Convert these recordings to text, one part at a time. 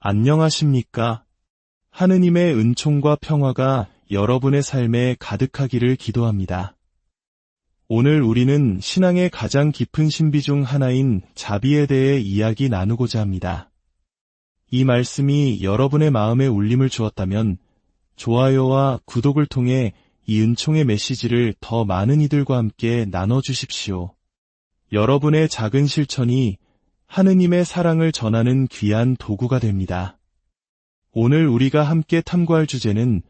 안녕하십니까? 하느님의 은총과 평화가 여러분의 삶에 가득하기를 기도합니다. 오늘 우리는 신앙의 가장 깊은 신비 중 하나인 자비에 대해 이야기 나누고자 합니다. 이 말씀이 여러분의 마음에 울림을 주었다면 좋아요와 구독을 통해 이 은총의 메시지를 더 많은 이들과 함께 나눠주십시오. 여러분의 작은 실천이 하느님의 사랑을 전하는 귀한 도구가 됩니다. 오늘 우리가 함께 탐구할 주제는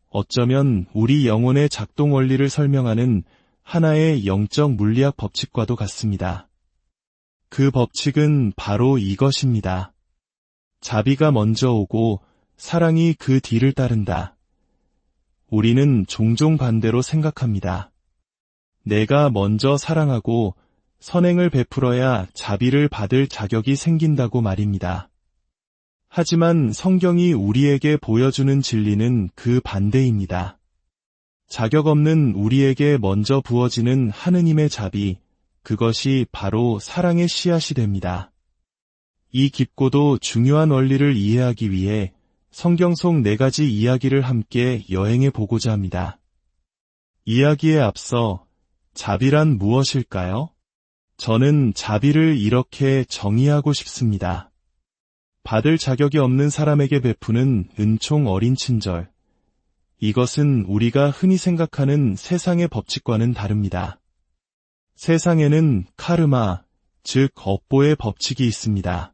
어쩌면 우리 영혼의 작동 원리를 설명하는 하나의 영적 물리학 법칙과도 같습니다. 그 법칙은 바로 이것입니다. 자비가 먼저 오고 사랑이 그 뒤를 따른다. 우리는 종종 반대로 생각합니다. 내가 먼저 사랑하고 선행을 베풀어야 자비를 받을 자격이 생긴다고 말입니다. 하지만 성경이 우리에게 보여주는 진리는 그 반대입니다. 자격 없는 우리에게 먼저 부어지는 하느님의 자비, 그것이 바로 사랑의 씨앗이 됩니다. 이 깊고도 중요한 원리를 이해하기 위해 성경 속 4가지 이야기를 함께 여행해 보고자 합니다. 이야기에 앞서 자비란 무엇일까요? 저는 자비를 이렇게 정의하고 싶습니다. 받을 자격이 없는 사람에게 베푸는 은총 어린 친절. 이것은 우리가 흔히 생각하는 세상의 법칙과는 다릅니다. 세상에는 카르마, 즉 업보의 법칙이 있습니다.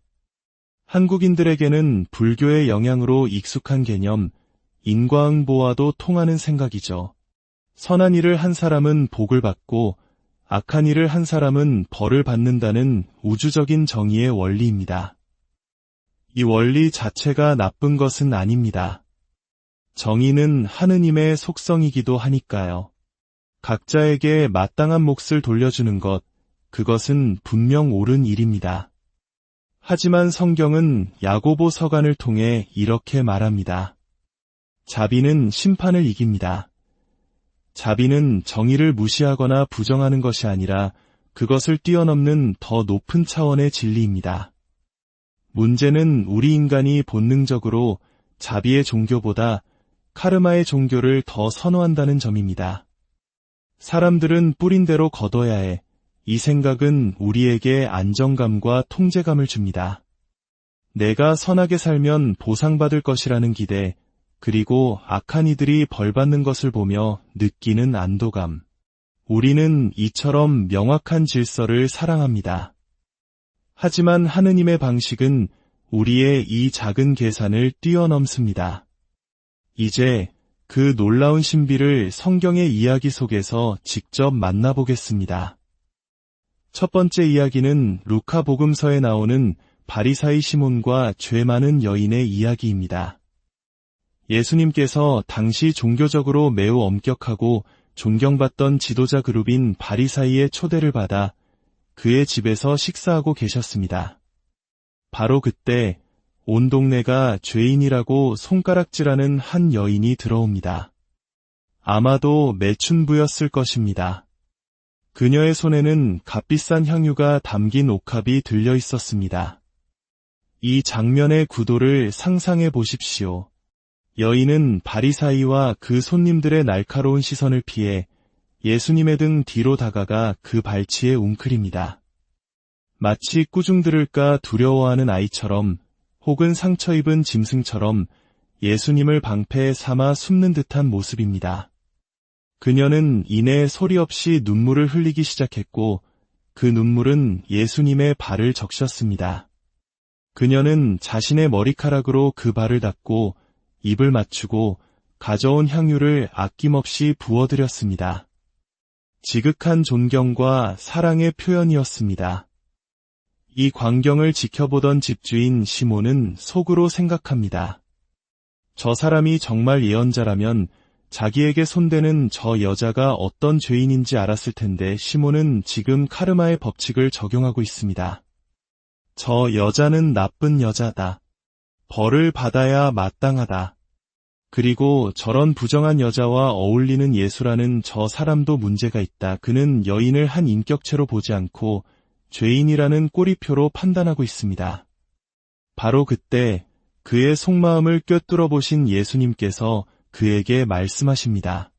한국인들에게는 불교의 영향으로 익숙한 개념, 인과응보와도 통하는 생각이죠. 선한 일을 한 사람은 복을 받고 악한 일을 한 사람은 벌을 받는다는 우주적인 정의의 원리입니다. 이 원리 자체가 나쁜 것은 아닙니다. 정의는 하느님의 속성이기도 하니까요. 각자에게 마땅한 몫을 돌려주는 것, 그것은 분명 옳은 일입니다. 하지만 성경은 야고보 서간을 통해 이렇게 말합니다. 자비는 심판을 이깁니다. 자비는 정의를 무시하거나 부정하는 것이 아니라 그것을 뛰어넘는 더 높은 차원의 진리입니다. 문제는 우리 인간이 본능적으로 자비의 종교보다 카르마의 종교를 더 선호한다는 점입니다. 사람들은 뿌린 대로 거둬야 해. 이 생각은 우리에게 안정감과 통제감을 줍니다. 내가 선하게 살면 보상받을 것이라는 기대, 그리고 악한 이들이 벌받는 것을 보며 느끼는 안도감. 우리는 이처럼 명확한 질서를 사랑합니다. 하지만 하느님의 방식은 우리의 이 작은 계산을 뛰어넘습니다. 이제 그 놀라운 신비를 성경의 이야기 속에서 직접 만나보겠습니다. 첫 번째 이야기는 루카 복음서에 나오는 바리사이 시몬과 죄 많은 여인의 이야기입니다. 예수님께서 당시 종교적으로 매우 엄격하고 존경받던 지도자 그룹인 바리사이의 초대를 받아 그의 집에서 식사하고 계셨습니다. 바로 그때 온 동네가 죄인이라고 손가락질하는 한 여인이 들어옵니다. 아마도 매춘부였을 것입니다. 그녀의 손에는 값비싼 향유가 담긴 옥합이 들려 있었습니다. 이 장면의 구도를 상상해 보십시오. 여인은 바리사이와 그 손님들의 날카로운 시선을 피해 예수님의 등 뒤로 다가가 그 발치에 웅크립니다. 마치 꾸중 들을까 두려워하는 아이처럼 혹은 상처 입은 짐승처럼 예수님을 방패에 삼아 숨는 듯한 모습입니다. 그녀는 이내 소리 없이 눈물을 흘리기 시작했고 그 눈물은 예수님의 발을 적셨습니다. 그녀는 자신의 머리카락으로 그 발을 닦고 입을 맞추고 가져온 향유를 아낌없이 부어드렸습니다. 지극한 존경과 사랑의 표현이었습니다. 이 광경을 지켜보던 집주인 시몬은 속으로 생각합니다. 저 사람이 정말 예언자라면 자기에게 손대는 저 여자가 어떤 죄인인지 알았을 텐데 시몬은 지금 카르마의 법칙을 적용하고 있습니다. 저 여자는 나쁜 여자다. 벌을 받아야 마땅하다. 그리고 저런 부정한 여자와 어울리는 예수라는 저 사람도 문제가 있다. 그는 여인을 한 인격체로 보지 않고 죄인이라는 꼬리표로 판단하고 있습니다. 바로 그때 그의 속마음을 꿰뚫어 보신 예수님께서 그에게 말씀하십니다.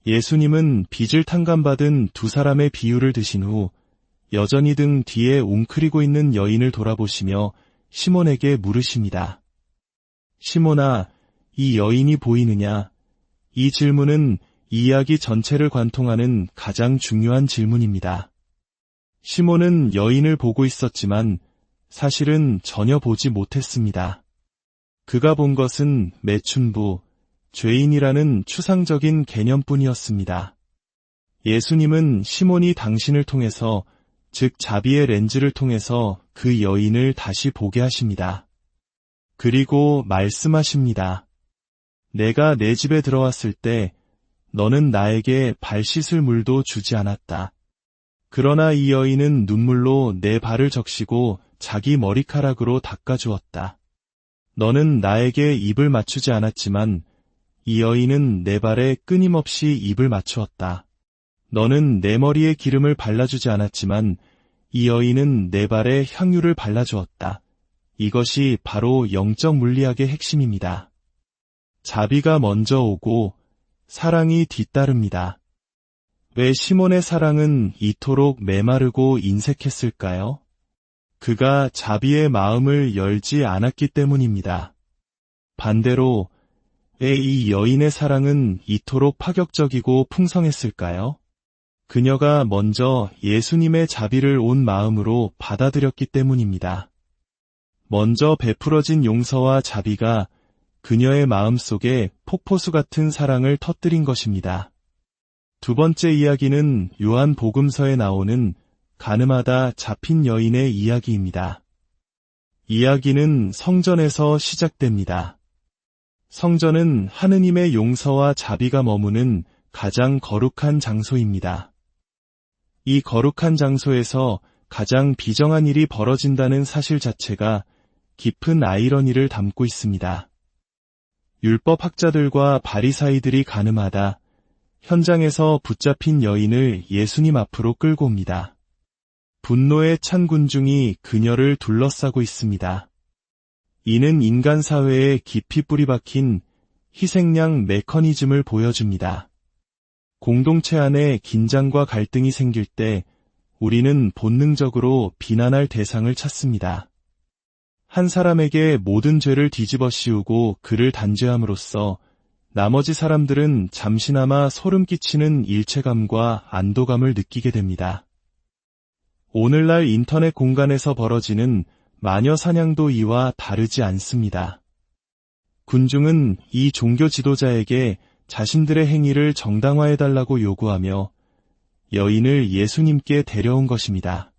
예수님은 빚을 탕감받은 두 사람의 비유를 드신 후 여전히 등 뒤에 웅크리고 있는 여인을 돌아보시며 시몬에게 물으십니다. 시몬아, 이 여인이 보이느냐? 이 질문은 이 이야기 전체를 관통하는 가장 중요한 질문입니다. 시몬은 여인을 보고 있었지만 사실은 전혀 보지 못했습니다. 그가 본 것은 매춘부, 죄인이라는 추상적인 개념뿐이었습니다. 예수님은 시몬이 당신을 통해서, 즉 자비의 렌즈를 통해서 그 여인을 다시 보게 하십니다. 그리고 말씀하십니다. 내가 내 집에 들어왔을 때 너는 나에게 발 씻을 물도 주지 않았다. 그러나 이 여인은 눈물로 내 발을 적시고 자기 머리카락으로 닦아주었다. 너는 나에게 입을 맞추지 않았지만 이 여인은 내 발에 끊임없이 입을 맞추었다. 너는 내 머리에 기름을 발라주지 않았지만 이 여인은 내 발에 향유를 발라주었다. 이것이 바로 영적 물리학의 핵심입니다. 자비가 먼저 오고 사랑이 뒤따릅니다. 왜 시몬의 사랑은 이토록 메마르고 인색했을까요? 그가 자비의 마음을 열지 않았기 때문입니다. 반대로 왜 이 여인의 사랑은 이토록 파격적이고 풍성했을까요? 그녀가 먼저 예수님의 자비를 온 마음으로 받아들였기 때문입니다. 먼저 베풀어진 용서와 자비가 그녀의 마음속에 폭포수 같은 사랑을 터뜨린 것입니다. 두 번째 이야기는 요한 복음서에 나오는 가늠하다 잡힌 여인의 이야기입니다. 이야기는 성전에서 시작됩니다. 성전은 하느님의 용서와 자비가 머무는 가장 거룩한 장소입니다. 이 거룩한 장소에서 가장 비정한 일이 벌어진다는 사실 자체가 깊은 아이러니를 담고 있습니다. 율법학자들과 바리사이들이 가늠하다 현장에서 붙잡힌 여인을 예수님 앞으로 끌고 옵니다. 분노에 찬 군중이 그녀를 둘러싸고 있습니다. 이는 인간 사회에 깊이 뿌리박힌 희생양 메커니즘을 보여줍니다. 공동체 안에 긴장과 갈등이 생길 때 우리는 본능적으로 비난할 대상을 찾습니다. 한 사람에게 모든 죄를 뒤집어 씌우고 그를 단죄함으로써 나머지 사람들은 잠시나마 소름 끼치는 일체감과 안도감을 느끼게 됩니다. 오늘날 인터넷 공간에서 벌어지는 마녀 사냥도 이와 다르지 않습니다. 군중은 이 종교 지도자에게 자신들의 행위를 정당화해달라고 요구하며 여인을 예수님께 데려온 것입니다.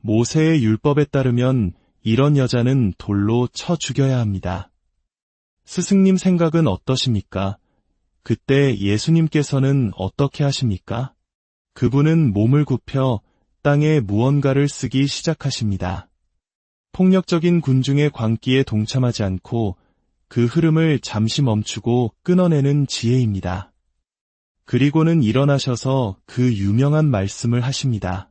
모세의 율법에 따르면 이런 여자는 돌로 쳐 죽여야 합니다. 스승님 생각은 어떠십니까? 그때 예수님께서는 어떻게 하십니까? 그분은 몸을 굽혀 땅에 무언가를 쓰기 시작하십니다. 폭력적인 군중의 광기에 동참하지 않고 그 흐름을 잠시 멈추고 끊어내는 지혜입니다. 그리고는 일어나셔서 그 유명한 말씀을 하십니다.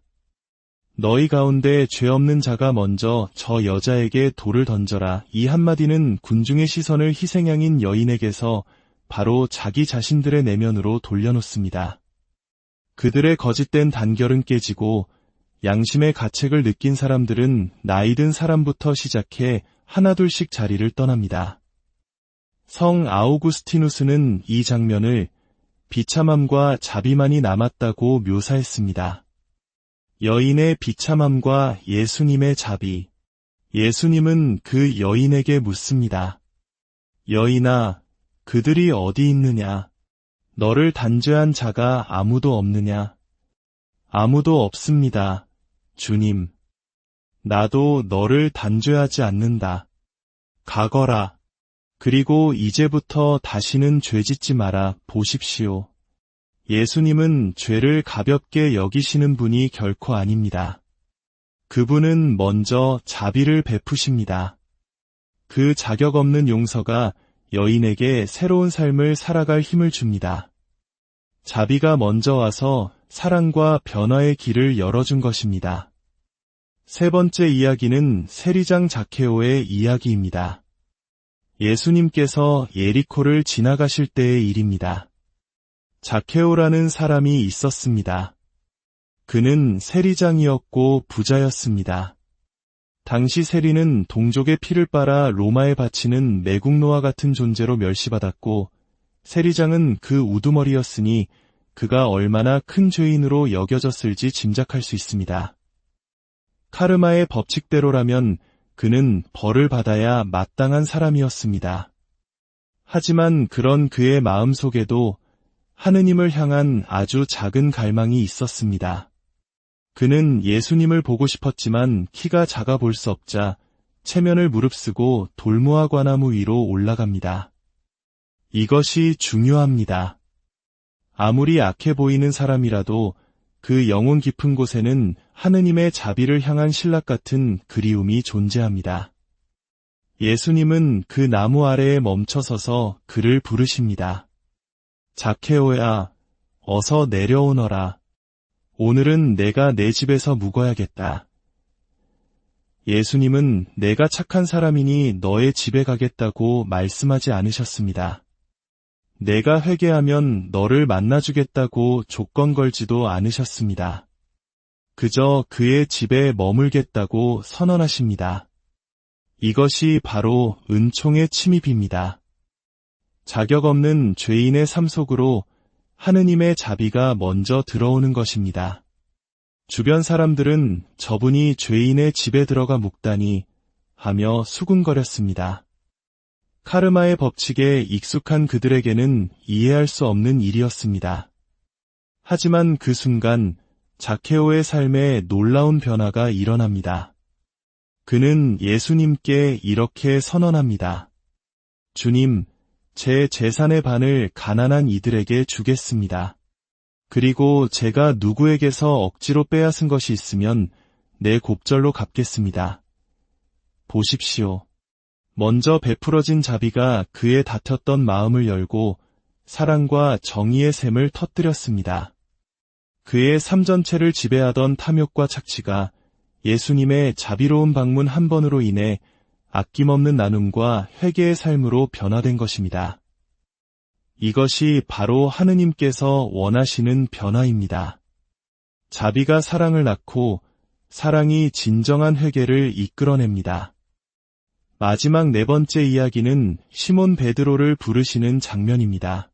너희 가운데 죄 없는 자가 먼저 저 여자에게 돌을 던져라. 이 한마디는 군중의 시선을 희생양인 여인에게서 바로 자기 자신들의 내면으로 돌려놓습니다. 그들의 거짓된 단결은 깨지고 양심의 가책을 느낀 사람들은 나이든 사람부터 시작해 하나둘씩 자리를 떠납니다. 성 아우구스티누스는 이 장면을 비참함과 자비만이 남았다고 묘사했습니다. 여인의 비참함과 예수님의 자비. 예수님은 그 여인에게 묻습니다. 여인아, 그들이 어디 있느냐? 너를 단죄한 자가 아무도 없느냐? 아무도 없습니다. 주님, 나도 너를 단죄하지 않는다. 가거라. 그리고 이제부터 다시는 죄짓지 마라. 보십시오. 예수님은 죄를 가볍게 여기시는 분이 결코 아닙니다. 그분은 먼저 자비를 베푸십니다. 그 자격 없는 용서가 여인에게 새로운 삶을 살아갈 힘을 줍니다. 자비가 먼저 와서 사랑과 변화의 길을 열어준 것입니다. 세 번째 이야기는 세리장 자케오의 이야기입니다. 예수님께서 예리코를 지나가실 때의 일입니다. 자케오라는 사람이 있었습니다. 그는 세리장이었고 부자였습니다. 당시 세리는 동족의 피를 빨아 로마에 바치는 매국노와 같은 존재로 멸시받았고, 세리장은 그 우두머리였으니 그가 얼마나 큰 죄인으로 여겨졌을지 짐작할 수 있습니다. 카르마의 법칙대로라면 그는 벌을 받아야 마땅한 사람이었습니다. 하지만 그런 그의 마음속에도 하느님을 향한 아주 작은 갈망이 있었습니다. 그는 예수님을 보고 싶었지만 키가 작아 볼 수 없자 체면을 무릅쓰고 돌무화 과나무 위로 올라갑니다. 이것이 중요합니다. 아무리 악해 보이는 사람이라도 그 영혼 깊은 곳에는 하느님의 자비를 향한 신락 같은 그리움이 존재합니다. 예수님은 그 나무 아래에 멈춰서서 그를 부르십니다. 자케오야, 어서 내려오너라. 오늘은 내가 내 집에서 묵어야겠다. 예수님은 내가 착한 사람이니 너의 집에 가겠다고 말씀하지 않으셨습니다. 내가 회개하면 너를 만나주겠다고 조건 걸지도 않으셨습니다. 그저 그의 집에 머물겠다고 선언하십니다. 이것이 바로 은총의 침입입니다. 자격 없는 죄인의 삶 속으로 하느님의 자비가 먼저 들어오는 것입니다. 주변 사람들은 저분이 죄인의 집에 들어가 묵다니 하며 수군거렸습니다. 카르마의 법칙에 익숙한 그들에게는 이해할 수 없는 일이었습니다. 하지만 그 순간 자케오의 삶에 놀라운 변화가 일어납니다. 그는 예수님께 이렇게 선언합니다. 주님, 제 재산의 반을 가난한 이들에게 주겠습니다. 그리고 제가 누구에게서 억지로 빼앗은 것이 있으면 내 곱절로 갚겠습니다. 보십시오. 먼저 베풀어진 자비가 그의 닫혔던 마음을 열고 사랑과 정의의 샘을 터뜨렸습니다. 그의 삶 전체를 지배하던 탐욕과 착취가 예수님의 자비로운 방문 한 번으로 인해 아낌없는 나눔과 회개의 삶으로 변화된 것입니다. 이것이 바로 하느님께서 원하시는 변화입니다. 자비가 사랑을 낳고 사랑이 진정한 회개를 이끌어냅니다. 마지막 네 번째 이야기는 시몬 베드로를 부르시는 장면입니다.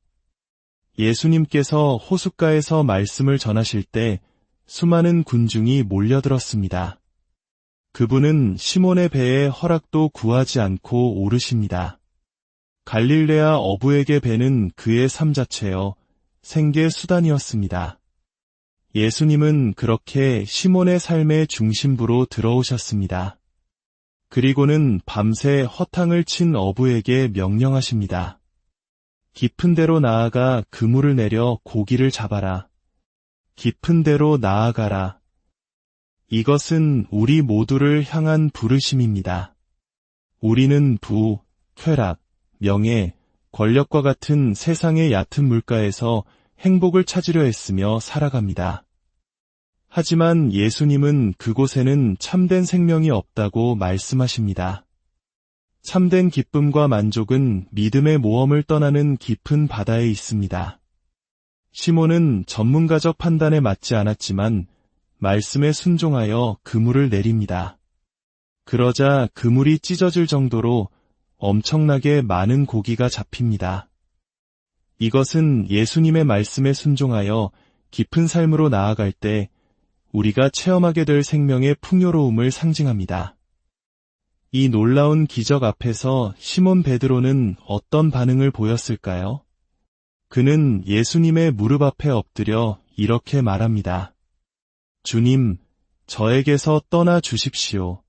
예수님께서 호숫가에서 말씀을 전하실 때 수많은 군중이 몰려들었습니다. 그분은 시몬의 배에 허락도 구하지 않고 오르십니다. 갈릴레아 어부에게 배는 그의 삶 자체여 생계 수단이었습니다. 예수님은 그렇게 시몬의 삶의 중심부로 들어오셨습니다. 그리고는 밤새 허탕을 친 어부에게 명령하십니다. 깊은 데로 나아가 그물을 내려 고기를 잡아라. 깊은 데로 나아가라. 이것은 우리 모두를 향한 부르심입니다. 우리는 부, 쾌락, 명예, 권력과 같은 세상의 얕은 물가에서 행복을 찾으려 했으며 살아갑니다. 하지만 예수님은 그곳에는 참된 생명이 없다고 말씀하십니다. 참된 기쁨과 만족은 믿음의 모험을 떠나는 깊은 바다에 있습니다. 시몬은 전문가적 판단에 맞지 않았지만 말씀에 순종하여 그물을 내립니다. 그러자 그물이 찢어질 정도로 엄청나게 많은 고기가 잡힙니다. 이것은 예수님의 말씀에 순종하여 깊은 삶으로 나아갈 때 우리가 체험하게 될 생명의 풍요로움을 상징합니다. 이 놀라운 기적 앞에서 시몬 베드로는 어떤 반응을 보였을까요? 그는 예수님의 무릎 앞에 엎드려 이렇게 말합니다. 주님, 저에게서 떠나 주십시오.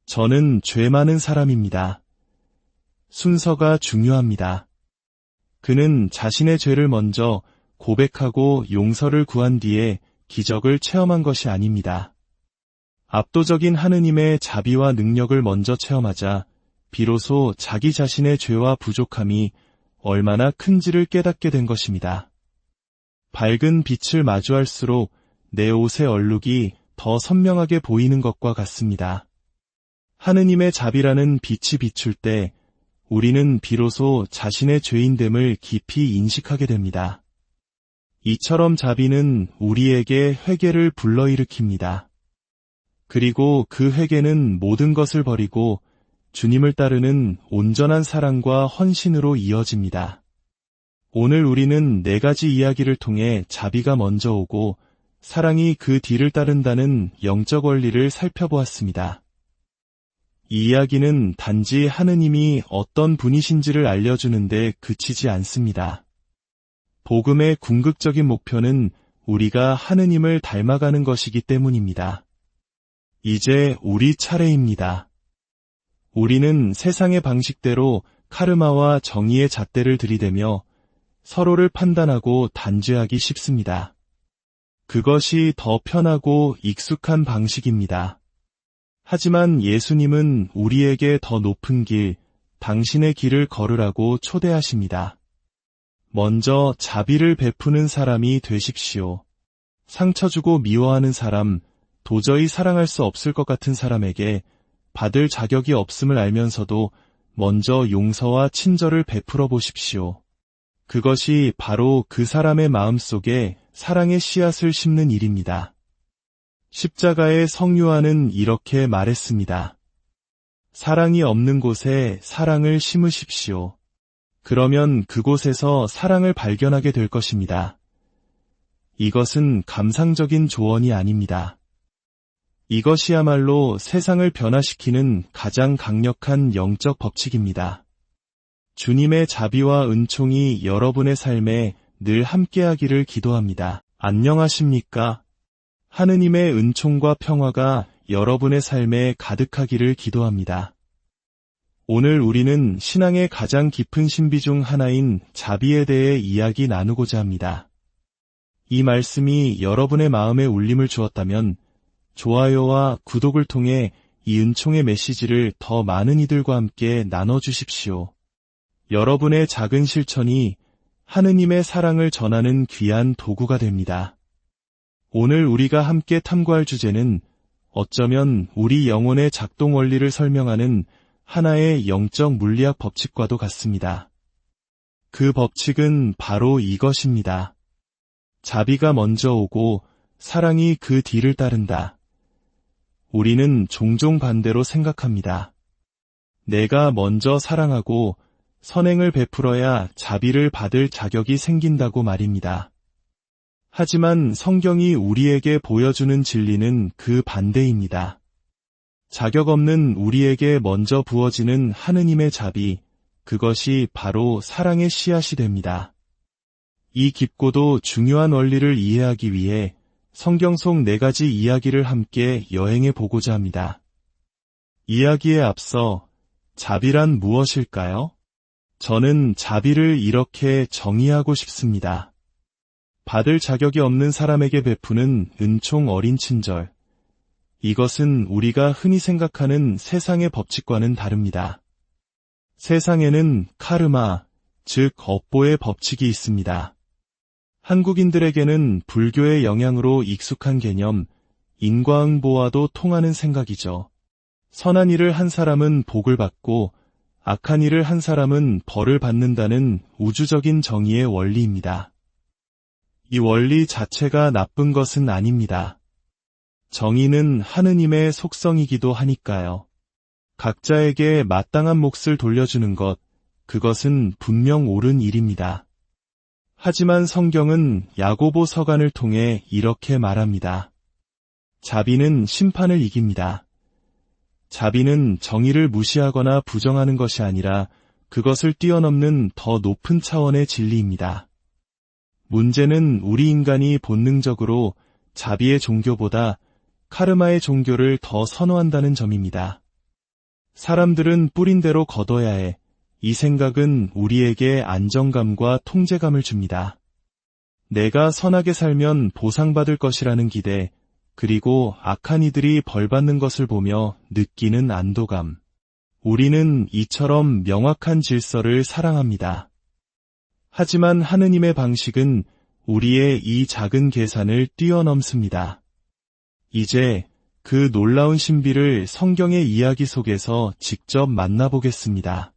저는 죄 많은 사람입니다. 순서가 중요합니다. 그는 자신의 죄를 먼저 고백하고 용서를 구한 뒤에 기적을 체험한 것이 아닙니다. 압도적인 하느님의 자비와 능력을 먼저 체험하자 비로소 자기 자신의 죄와 부족함이 얼마나 큰지를 깨닫게 된 것입니다. 밝은 빛을 마주할수록 내 옷의 얼룩이 더 선명하게 보이는 것과 같습니다. 하느님의 자비라는 빛이 비출 때 우리는 비로소 자신의 죄인됨을 깊이 인식하게 됩니다. 이처럼 자비는 우리에게 회개를 불러일으킵니다. 그리고 그 회개는 모든 것을 버리고 주님을 따르는 온전한 사랑과 헌신으로 이어집니다. 오늘 우리는 4가지 이야기를 통해 자비가 먼저 오고 사랑이 그 뒤를 따른다는 영적 원리를 살펴보았습니다. 이 이야기는 단지 하느님이 어떤 분이신지를 알려주는데 그치지 않습니다. 복음의 궁극적인 목표는 우리가 하느님을 닮아가는 것이기 때문입니다. 이제 우리 차례입니다. 우리는 세상의 방식대로 카르마와 정의의 잣대를 들이대며 서로를 판단하고 단죄하기 쉽습니다. 그것이 더 편하고 익숙한 방식입니다. 하지만 예수님은 우리에게 더 높은 길, 당신의 길을 걸으라고 초대하십니다. 먼저 자비를 베푸는 사람이 되십시오. 상처 주고 미워하는 사람, 도저히 사랑할 수 없을 것 같은 사람에게 받을 자격이 없음을 알면서도 먼저 용서와 친절을 베풀어 보십시오. 그것이 바로 그 사람의 마음속에 사랑의 씨앗을 심는 일입니다. 십자가의 성유아는 이렇게 말했습니다. 사랑이 없는 곳에 사랑을 심으십시오. 그러면 그곳에서 사랑을 발견하게 될 것입니다. 이것은 감상적인 조언이 아닙니다. 이것이야말로 세상을 변화시키는 가장 강력한 영적 법칙입니다. 주님의 자비와 은총이 여러분의 삶에 늘 함께하기를 기도합니다. 안녕하십니까? 하느님의 은총과 평화가 여러분의 삶에 가득하기를 기도합니다. 오늘 우리는 신앙의 가장 깊은 신비 중 하나인 자비에 대해 이야기 나누고자 합니다. 이 말씀이 여러분의 마음에 울림을 주었다면 좋아요와 구독을 통해 이 은총의 메시지를 더 많은 이들과 함께 나눠주십시오. 여러분의 작은 실천이 하느님의 사랑을 전하는 귀한 도구가 됩니다. 오늘 우리가 함께 탐구할 주제는 어쩌면 우리 영혼의 작동 원리를 설명하는 하나의 영적 물리학 법칙과도 같습니다. 그 법칙은 바로 이것입니다. 자비가 먼저 오고 사랑이 그 뒤를 따른다. 우리는 종종 반대로 생각합니다. 내가 먼저 사랑하고 선행을 베풀어야 자비를 받을 자격이 생긴다고 말입니다. 하지만 성경이 우리에게 보여주는 진리는 그 반대입니다. 자격 없는 우리에게 먼저 부어지는 하느님의 자비, 그것이 바로 사랑의 씨앗이 됩니다. 이 깊고도 중요한 원리를 이해하기 위해 성경 속 4가지 이야기를 함께 여행해 보고자 합니다. 이야기에 앞서 자비란 무엇일까요? 저는 자비를 이렇게 정의하고 싶습니다. 받을 자격이 없는 사람에게 베푸는 은총 어린 친절. 이것은 우리가 흔히 생각하는 세상의 법칙과는 다릅니다. 세상에는 카르마, 즉 업보의 법칙이 있습니다. 한국인들에게는 불교의 영향으로 익숙한 개념, 인과응보와도 통하는 생각이죠. 선한 일을 한 사람은 복을 받고 악한 일을 한 사람은 벌을 받는다는 우주적인 정의의 원리입니다. 이 원리 자체가 나쁜 것은 아닙니다. 정의는 하느님의 속성이기도 하니까요. 각자에게 마땅한 몫을 돌려주는 것, 그것은 분명 옳은 일입니다. 하지만 성경은 야고보 서간을 통해 이렇게 말합니다. 자비는 심판을 이깁니다. 자비는 정의를 무시하거나 부정하는 것이 아니라 그것을 뛰어넘는 더 높은 차원의 진리입니다. 문제는 우리 인간이 본능적으로 자비의 종교보다 카르마의 종교를 더 선호한다는 점입니다. 사람들은 뿌린 대로 거둬야 해. 이 생각은 우리에게 안정감과 통제감을 줍니다. 내가 선하게 살면 보상받을 것이라는 기대, 그리고 악한 이들이 벌받는 것을 보며 느끼는 안도감. 우리는 이처럼 명확한 질서를 사랑합니다. 하지만 하느님의 방식은 우리의 이 작은 계산을 뛰어넘습니다. 이제 그 놀라운 신비를 성경의 이야기 속에서 직접 만나보겠습니다.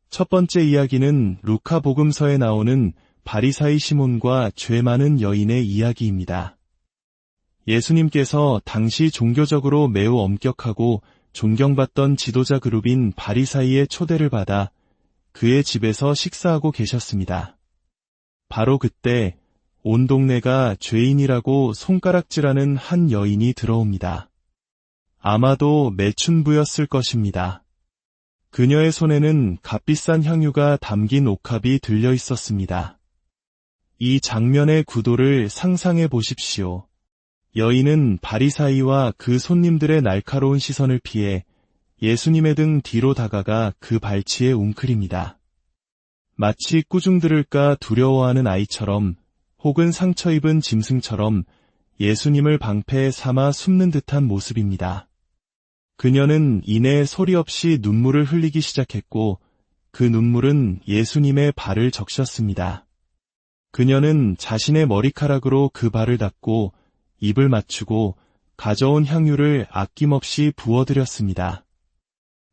첫 번째 이야기는 루카 복음서에 나오는 바리사이 시몬과 죄 많은 여인의 이야기입니다. 예수님께서 당시 종교적으로 매우 엄격하고 존경받던 지도자 그룹인 바리사이의 초대를 받아 그의 집에서 식사하고 계셨습니다. 바로 그때 온 동네가 죄인이라고 손가락질하는 한 여인이 들어옵니다. 아마도 매춘부였을 것입니다. 그녀의 손에는 값비싼 향유가 담긴 옥합이 들려 있었습니다. 이 장면의 구도를 상상해 보십시오. 여인은 바리사이와 그 손님들의 날카로운 시선을 피해 예수님의 등 뒤로 다가가 그 발치에 웅크립니다. 마치 꾸중 들을까 두려워하는 아이처럼 혹은 상처 입은 짐승처럼 예수님을 방패에 삼아 숨는 듯한 모습입니다. 그녀는 이내 소리 없이 눈물을 흘리기 시작했고 그 눈물은 예수님의 발을 적셨습니다. 그녀는 자신의 머리카락으로 그 발을 닦고 입을 맞추고 가져온 향유를 아낌없이 부어드렸습니다.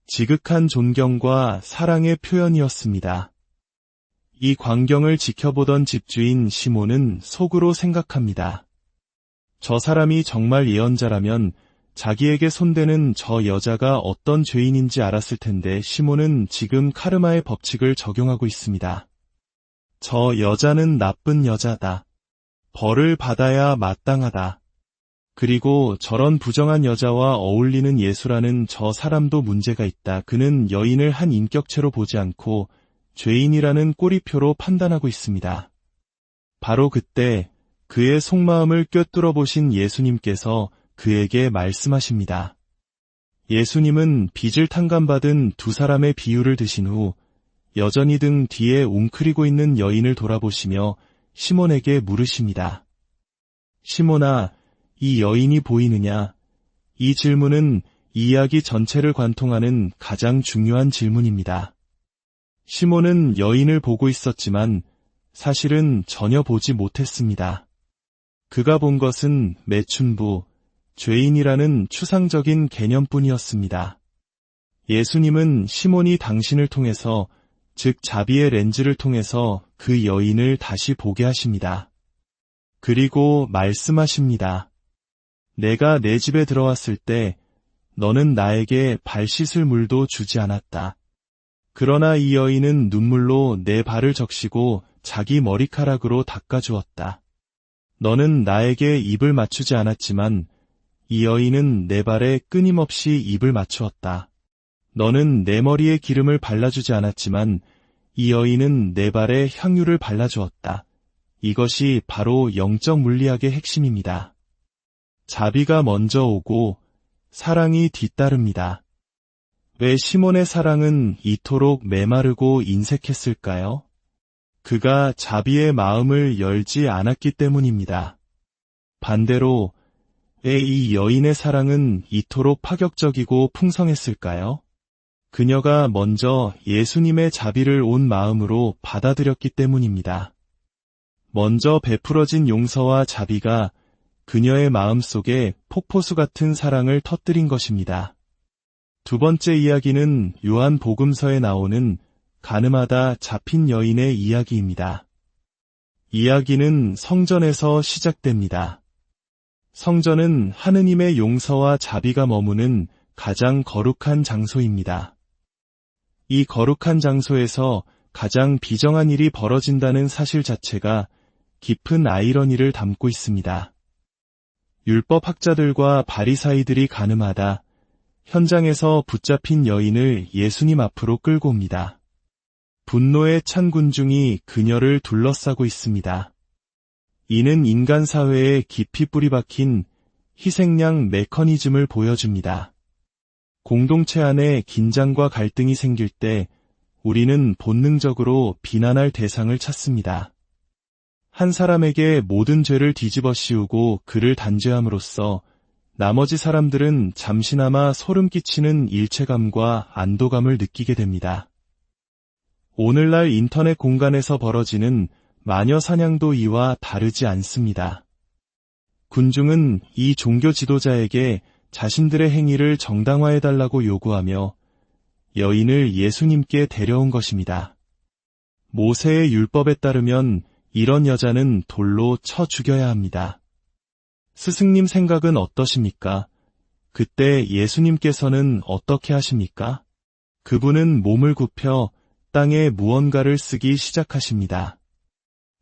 지극한 존경과 사랑의 표현이었습니다. 이 광경을 지켜보던 집주인 시몬은 속으로 생각합니다. 저 사람이 정말 예언자라면 자기에게 손대는 저 여자가 어떤 죄인인지 알았을 텐데 시몬은 지금 카르마의 법칙을 적용하고 있습니다. 저 여자는 나쁜 여자다. 벌을 받아야 마땅하다. 그리고 저런 부정한 여자와 어울리는 예수라는 저 사람도 문제가 있다. 그는 여인을 한 인격체로 보지 않고 죄인이라는 꼬리표로 판단하고 있습니다. 바로 그때 그의 속마음을 꿰뚫어 보신 예수님께서 그에게 말씀하십니다. 예수님은 빚을 탕감받은 두 사람의 비유를 드신 후 여전히 등 뒤에 웅크리고 있는 여인을 돌아보시며 시몬에게 물으십니다. 시몬아, 이 여인이 보이느냐? 이 질문은 이 이야기 전체를 관통하는 가장 중요한 질문입니다. 시몬은 여인을 보고 있었지만 사실은 전혀 보지 못했습니다. 그가 본 것은 매춘부, 죄인이라는 추상적인 개념뿐이었습니다. 예수님은 시몬이 당신을 통해서, 즉 자비의 렌즈를 통해서 그 여인을 다시 보게 하십니다. 그리고 말씀하십니다. 내가 내 집에 들어왔을 때 너는 나에게 발 씻을 물도 주지 않았다. 그러나 이 여인은 눈물로 내 발을 적시고 자기 머리카락으로 닦아주었다. 너는 나에게 입을 맞추지 않았지만 이 여인은 내 발에 끊임없이 입을 맞추었다. 너는 내 머리에 기름을 발라주지 않았지만 이 여인은 내 발에 향유를 발라주었다. 이것이 바로 영적 물리학의 핵심입니다. 자비가 먼저 오고 사랑이 뒤따릅니다. 왜 시몬의 사랑은 이토록 메마르고 인색했을까요? 그가 자비의 마음을 열지 않았기 때문입니다. 반대로 왜 이 여인의 사랑은 이토록 파격적이고 풍성했을까요? 그녀가 먼저 예수님의 자비를 온 마음으로 받아들였기 때문입니다. 먼저 베풀어진 용서와 자비가 그녀의 마음속에 폭포수 같은 사랑을 터뜨린 것입니다. 두 번째 이야기는 요한 복음서에 나오는 가늠하다 잡힌 여인의 이야기입니다. 이야기는 성전에서 시작됩니다. 성전은 하느님의 용서와 자비가 머무는 가장 거룩한 장소입니다. 이 거룩한 장소에서 가장 비정한 일이 벌어진다는 사실 자체가 깊은 아이러니를 담고 있습니다. 율법학자들과 바리사이들이 가늠하다 현장에서 붙잡힌 여인을 예수님 앞으로 끌고 옵니다. 분노에 찬 군중이 그녀를 둘러싸고 있습니다. 이는 인간 사회에 깊이 뿌리박힌 희생양 메커니즘을 보여줍니다. 공동체 안에 긴장과 갈등이 생길 때 우리는 본능적으로 비난할 대상을 찾습니다. 한 사람에게 모든 죄를 뒤집어 씌우고 그를 단죄함으로써 나머지 사람들은 잠시나마 소름 끼치는 일체감과 안도감을 느끼게 됩니다. 오늘날 인터넷 공간에서 벌어지는 마녀 사냥도 이와 다르지 않습니다. 군중은 이 종교 지도자에게 자신들의 행위를 정당화해달라고 요구하며 여인을 예수님께 데려온 것입니다. 모세의 율법에 따르면 이런 여자는 돌로 쳐 죽여야 합니다. 스승님 생각은 어떠십니까? 그때 예수님께서는 어떻게 하십니까? 그분은 몸을 굽혀 땅에 무언가를 쓰기 시작하십니다.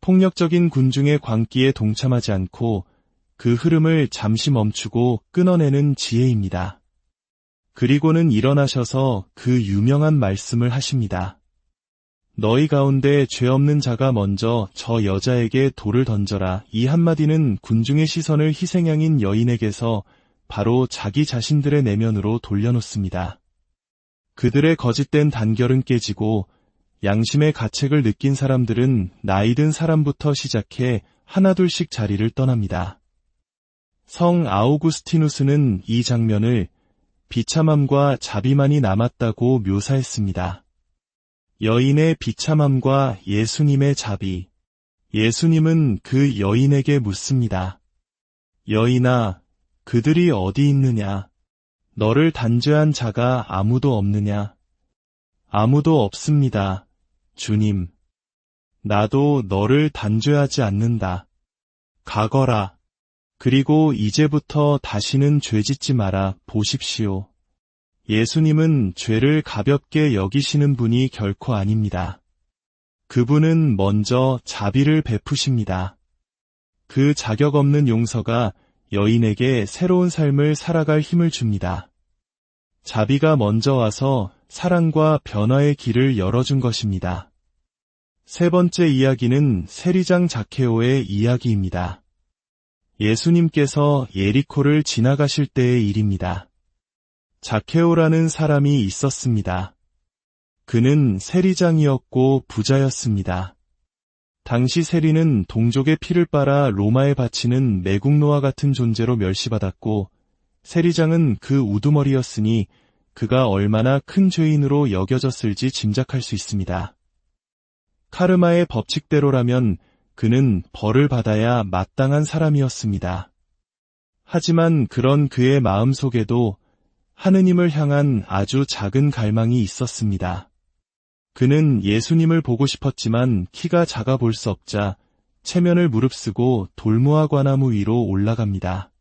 폭력적인 군중의 광기에 동참하지 않고 그 흐름을 잠시 멈추고 끊어내는 지혜입니다. 그리고는 일어나셔서 그 유명한 말씀을 하십니다. 너희 가운데 죄 없는 자가 먼저 저 여자에게 돌을 던져라. 이 한마디는 군중의 시선을 희생양인 여인에게서 바로 자기 자신들의 내면으로 돌려놓습니다. 그들의 거짓된 단결은 깨지고 양심의 가책을 느낀 사람들은 나이든 사람부터 시작해 하나둘씩 자리를 떠납니다. 성 아우구스티누스는 이 장면을 비참함과 자비만이 남았다고 묘사했습니다. 여인의 비참함과 예수님의 자비. 예수님은 그 여인에게 묻습니다. 여인아, 그들이 어디 있느냐? 너를 단죄한 자가 아무도 없느냐? 아무도 없습니다, 주님. 나도 너를 단죄하지 않는다. 가거라. 그리고 이제부터 다시는 죄짓지 마라. 보십시오. 예수님은 죄를 가볍게 여기시는 분이 결코 아닙니다. 그분은 먼저 자비를 베푸십니다. 그 자격 없는 용서가 여인에게 새로운 삶을 살아갈 힘을 줍니다. 자비가 먼저 와서 사랑과 변화의 길을 열어준 것입니다. 세 번째 이야기는 세리장 자케오의 이야기입니다. 예수님께서 예리코를 지나가실 때의 일입니다. 자케오라는 사람이 있었습니다. 그는 세리장이었고 부자였습니다. 당시 세리는 동족의 피를 빨아 로마에 바치는 매국노와 같은 존재로 멸시받았고 세리장은 그 우두머리였으니 그가 얼마나 큰 죄인으로 여겨졌을지 짐작할 수 있습니다. 카르마의 법칙대로라면 그는 벌을 받아야 마땅한 사람이었습니다. 하지만 그런 그의 마음속에도 하느님을 향한 아주 작은 갈망이 있었습니다. 그는 예수님을 보고 싶었지만 키가 작아 볼 수 없자 체면을 무릅쓰고 돌무화 과나무 위로 올라갑니다.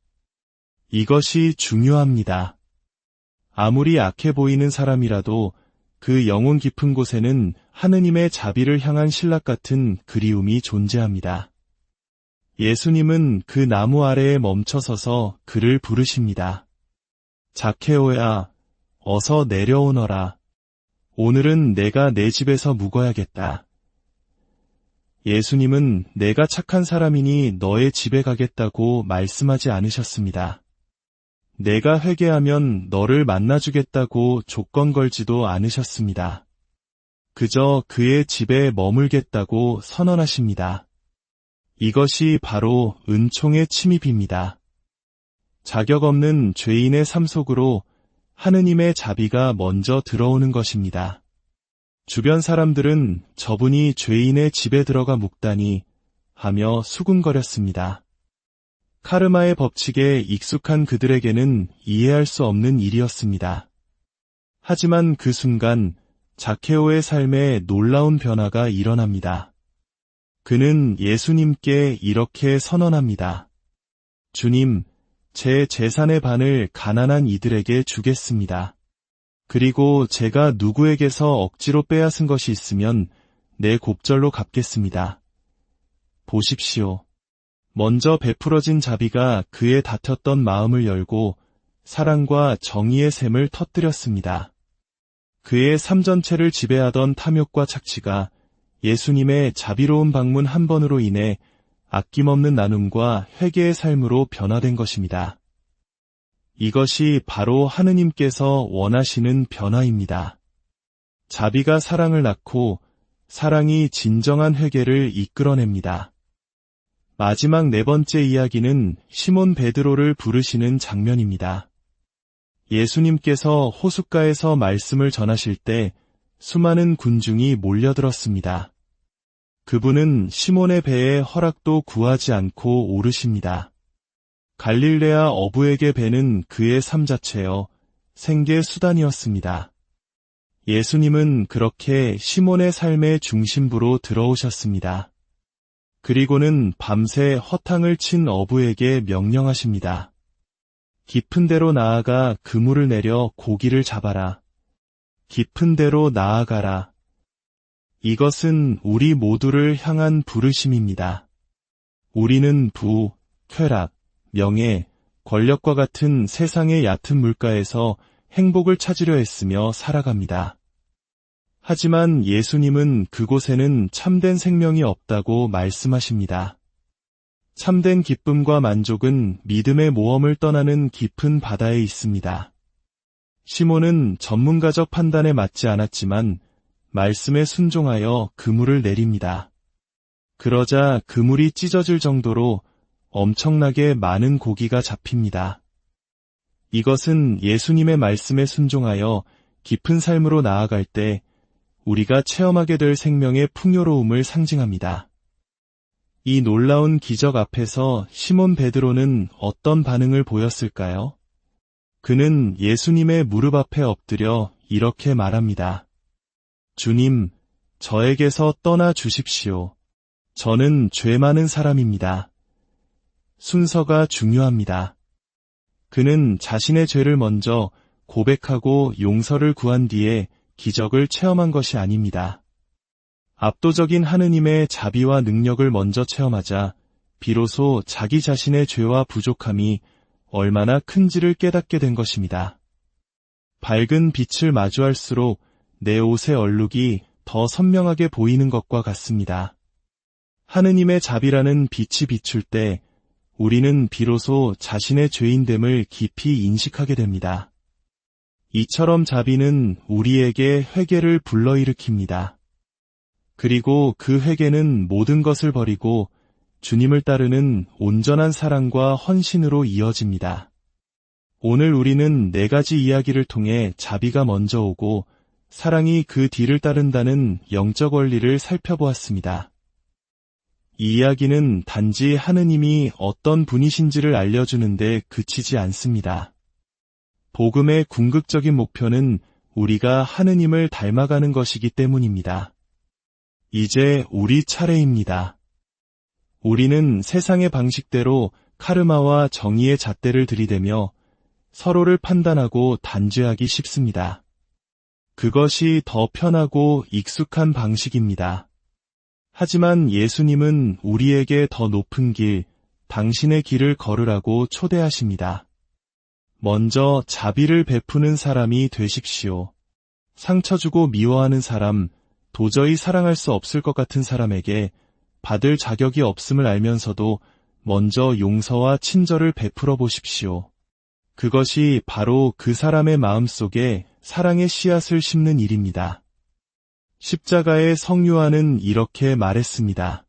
이것이 중요합니다. 아무리 악해 보이는 사람이라도 그 영혼 깊은 곳에는 하느님의 자비를 향한 신락 같은 그리움이 존재합니다. 예수님은 그 나무 아래에 멈춰서서 그를 부르십니다. 자케오야, 어서 내려오너라. 오늘은 내가 내 집에서 묵어야겠다. 예수님은 내가 착한 사람이니 너의 집에 가겠다고 말씀하지 않으셨습니다. 내가 회개하면 너를 만나주겠다고 조건 걸지도 않으셨습니다. 그저 그의 집에 머물겠다고 선언하십니다. 이것이 바로 은총의 침입입니다. 자격 없는 죄인의 삶 속으로 하느님의 자비가 먼저 들어오는 것입니다. 주변 사람들은 저분이 죄인의 집에 들어가 묵다니 하며 수군거렸습니다. 카르마의 법칙에 익숙한 그들에게는 이해할 수 없는 일이었습니다. 하지만 그 순간 자케오의 삶에 놀라운 변화가 일어납니다. 그는 예수님께 이렇게 선언합니다. 주님, 제 재산의 반을 가난한 이들에게 주겠습니다. 그리고 제가 누구에게서 억지로 빼앗은 것이 있으면 내 곱절로 갚겠습니다. 보십시오. 먼저 베풀어진 자비가 그의 닫혔던 마음을 열고 사랑과 정의의 샘을 터뜨렸습니다. 그의 삶 전체를 지배하던 탐욕과 착취가 예수님의 자비로운 방문 한 번으로 인해 아낌없는 나눔과 회개의 삶으로 변화된 것입니다. 이것이 바로 하느님께서 원하시는 변화입니다. 자비가 사랑을 낳고 사랑이 진정한 회개를 이끌어냅니다. 마지막 네 번째 이야기는 시몬 베드로를 부르시는 장면입니다. 예수님께서 호숫가에서 말씀을 전하실 때 수많은 군중이 몰려들었습니다. 그분은 시몬의 배에 허락도 구하지 않고 오르십니다. 갈릴레아 어부에게 배는 그의 삶 자체여 생계 수단이었습니다. 예수님은 그렇게 시몬의 삶의 중심부로 들어오셨습니다. 그리고는 밤새 허탕을 친 어부에게 명령하십니다. 깊은 데로 나아가 그물을 내려 고기를 잡아라. 깊은 데로 나아가라. 이것은 우리 모두를 향한 부르심입니다. 우리는 부, 쾌락, 명예, 권력과 같은 세상의 얕은 물가에서 행복을 찾으려 했으며 살아갑니다. 하지만 예수님은 그곳에는 참된 생명이 없다고 말씀하십니다. 참된 기쁨과 만족은 믿음의 모험을 떠나는 깊은 바다에 있습니다. 시몬은 전문가적 판단에 맞지 않았지만 말씀에 순종하여 그물을 내립니다. 그러자 그물이 찢어질 정도로 엄청나게 많은 고기가 잡힙니다. 이것은 예수님의 말씀에 순종하여 깊은 삶으로 나아갈 때 우리가 체험하게 될 생명의 풍요로움을 상징합니다. 이 놀라운 기적 앞에서 시몬 베드로는 어떤 반응을 보였을까요? 그는 예수님의 무릎 앞에 엎드려 이렇게 말합니다. 주님, 저에게서 떠나 주십시오. 저는 죄 많은 사람입니다. 순서가 중요합니다. 그는 자신의 죄를 먼저 고백하고 용서를 구한 뒤에 기적을 체험한 것이 아닙니다. 압도적인 하느님의 자비와 능력을 먼저 체험하자 비로소 자기 자신의 죄와 부족함이 얼마나 큰지를 깨닫게 된 것입니다. 밝은 빛을 마주할수록 내 옷의 얼룩이 더 선명하게 보이는 것과 같습니다. 하느님의 자비라는 빛이 비출 때 우리는 비로소 자신의 죄인됨을 깊이 인식하게 됩니다. 이처럼 자비는 우리에게 회개를 불러일으킵니다. 그리고 그 회개는 모든 것을 버리고 주님을 따르는 온전한 사랑과 헌신으로 이어집니다. 오늘 우리는 4가지 이야기를 통해 자비가 먼저 오고 사랑이 그 뒤를 따른다는 영적 원리를 살펴보았습니다. 이 이야기는 단지 하느님이 어떤 분이신지를 알려주는데 그치지 않습니다. 복음의 궁극적인 목표는 우리가 하느님을 닮아가는 것이기 때문입니다. 이제 우리 차례입니다. 우리는 세상의 방식대로 카르마와 정의의 잣대를 들이대며 서로를 판단하고 단죄하기 쉽습니다. 그것이 더 편하고 익숙한 방식입니다. 하지만 예수님은 우리에게 더 높은 길, 당신의 길을 걸으라고 초대하십니다. 먼저 자비를 베푸는 사람이 되십시오. 상처 주고 미워하는 사람, 도저히 사랑할 수 없을 것 같은 사람에게 받을 자격이 없음을 알면서도 먼저 용서와 친절을 베풀어 보십시오. 그것이 바로 그 사람의 마음속에 사랑의 씨앗을 심는 일입니다. 십자가의 성유아는 이렇게 말했습니다.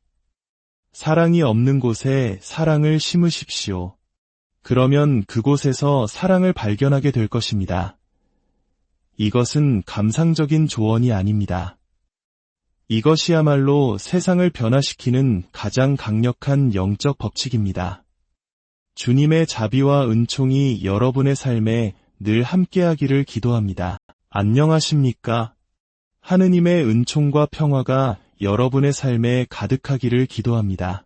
사랑이 없는 곳에 사랑을 심으십시오. 그러면 그곳에서 사랑을 발견하게 될 것입니다. 이것은 감상적인 조언이 아닙니다. 이것이야말로 세상을 변화시키는 가장 강력한 영적 법칙입니다. 주님의 자비와 은총이 여러분의 삶에 늘 함께하기를 기도합니다. 안녕하십니까? 하느님의 은총과 평화가 여러분의 삶에 가득하기를 기도합니다.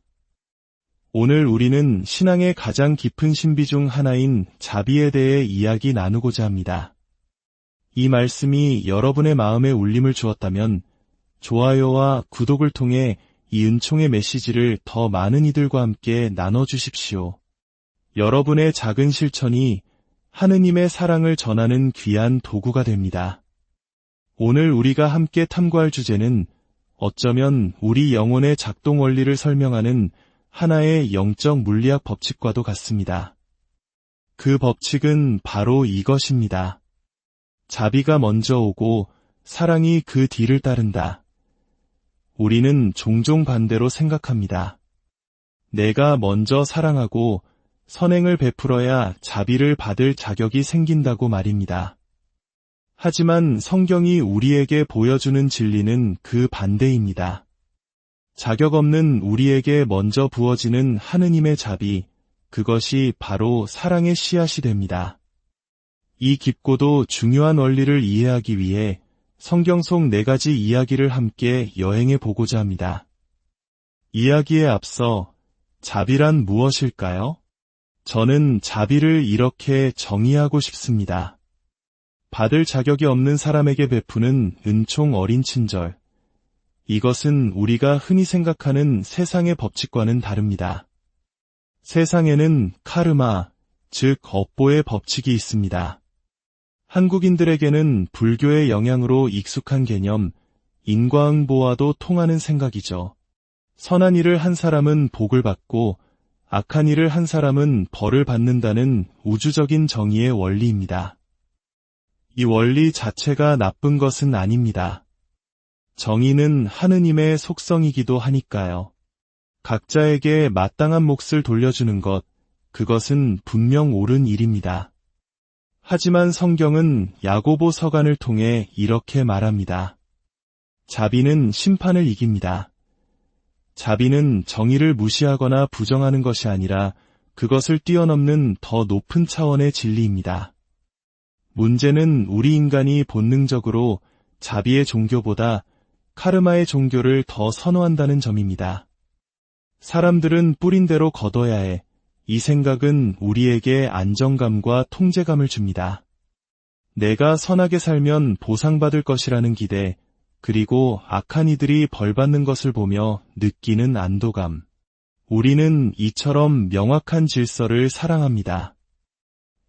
오늘 우리는 신앙의 가장 깊은 신비 중 하나인 자비에 대해 이야기 나누고자 합니다. 이 말씀이 여러분의 마음에 울림을 주었다면 좋아요와 구독을 통해 이 은총의 메시지를 더 많은 이들과 함께 나눠주십시오. 여러분의 작은 실천이 하느님의 사랑을 전하는 귀한 도구가 됩니다. 오늘 우리가 함께 탐구할 주제는 어쩌면 우리 영혼의 작동 원리를 설명하는 하나의 영적 물리학 법칙과도 같습니다. 그 법칙은 바로 이것입니다. 자비가 먼저 오고 사랑이 그 뒤를 따른다. 우리는 종종 반대로 생각합니다. 내가 먼저 사랑하고 선행을 베풀어야 자비를 받을 자격이 생긴다고 말입니다. 하지만 성경이 우리에게 보여주는 진리는 그 반대입니다. 자격 없는 우리에게 먼저 부어지는 하느님의 자비, 그것이 바로 사랑의 씨앗이 됩니다. 이 깊고도 중요한 원리를 이해하기 위해 성경 속 4가지 이야기를 함께 여행해 보고자 합니다. 이야기에 앞서 자비란 무엇일까요? 저는 자비를 이렇게 정의하고 싶습니다. 받을 자격이 없는 사람에게 베푸는 은총 어린 친절. 이것은 우리가 흔히 생각하는 세상의 법칙과는 다릅니다. 세상에는 카르마, 즉 업보의 법칙이 있습니다. 한국인들에게는 불교의 영향으로 익숙한 개념, 인과응보와도 통하는 생각이죠. 선한 일을 한 사람은 복을 받고 악한 일을 한 사람은 벌을 받는다는 우주적인 정의의 원리입니다. 이 원리 자체가 나쁜 것은 아닙니다. 정의는 하느님의 속성이기도 하니까요. 각자에게 마땅한 몫을 돌려주는 것, 그것은 분명 옳은 일입니다. 하지만 성경은 야고보 서간을 통해 이렇게 말합니다. 자비는 심판을 이깁니다. 자비는 정의를 무시하거나 부정하는 것이 아니라 그것을 뛰어넘는 더 높은 차원의 진리입니다. 문제는 우리 인간이 본능적으로 자비의 종교보다 카르마의 종교를 더 선호한다는 점입니다. 사람들은 뿌린 대로 거둬야 해. 이 생각은 우리에게 안정감과 통제감을 줍니다. 내가 선하게 살면 보상받을 것이라는 기대, 그리고 악한 이들이 벌받는 것을 보며 느끼는 안도감. 우리는 이처럼 명확한 질서를 사랑합니다.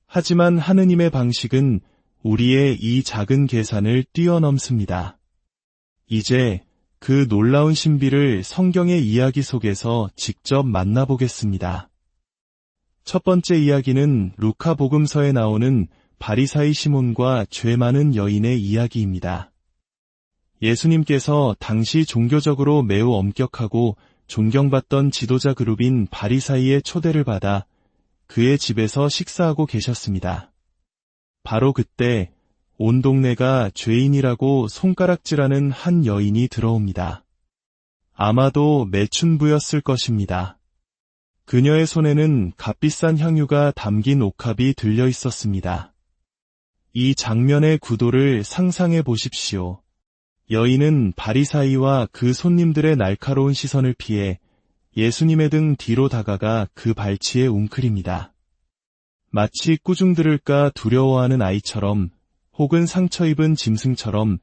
하지만 하느님의 방식은 우리의 이 작은 계산을 뛰어넘습니다. 이제 그 놀라운 신비를 성경의 이야기 속에서 직접 만나보겠습니다. 첫 번째 이야기는 루카 복음서에 나오는 바리사이 시몬과 죄 많은 여인의 이야기입니다. 예수님께서 당시 종교적으로 매우 엄격하고 존경받던 지도자 그룹인 바리사이의 초대를 받아 그의 집에서 식사하고 계셨습니다. 바로 그때 온 동네가 죄인이라고 손가락질하는 한 여인이 들어옵니다. 아마도 매춘부였을 것입니다. 그녀의 손에는 값비싼 향유가 담긴 옥합이 들려 있었습니다. 이 장면의 구도를 상상해 보십시오. 여인은 바리사이와 그 손님들의 날카로운 시선을 피해 예수님의 등 뒤로 다가가 그 발치에 웅크립니다. 마치 꾸중 들을까 두려워하는 아이처럼 혹은 상처 입은 짐승처럼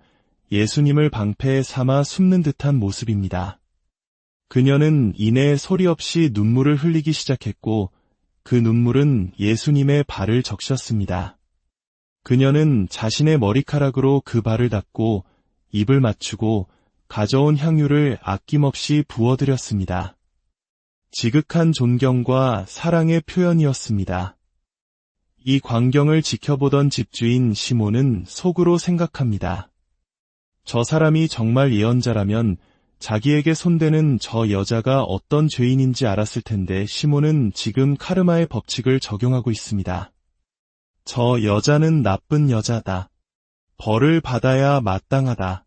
예수님을 방패에 삼아 숨는 듯한 모습입니다. 그녀는 이내 소리 없이 눈물을 흘리기 시작했고 그 눈물은 예수님의 발을 적셨습니다. 그녀는 자신의 머리카락으로 그 발을 닦고 입을 맞추고 가져온 향유를 아낌없이 부어드렸습니다. 지극한 존경과 사랑의 표현이었습니다. 이 광경을 지켜보던 집주인 시몬은 속으로 생각합니다. 저 사람이 정말 예언자라면 자기에게 손대는 저 여자가 어떤 죄인인지 알았을 텐데 시몬은 지금 카르마의 법칙을 적용하고 있습니다. 저 여자는 나쁜 여자다. 벌을 받아야 마땅하다.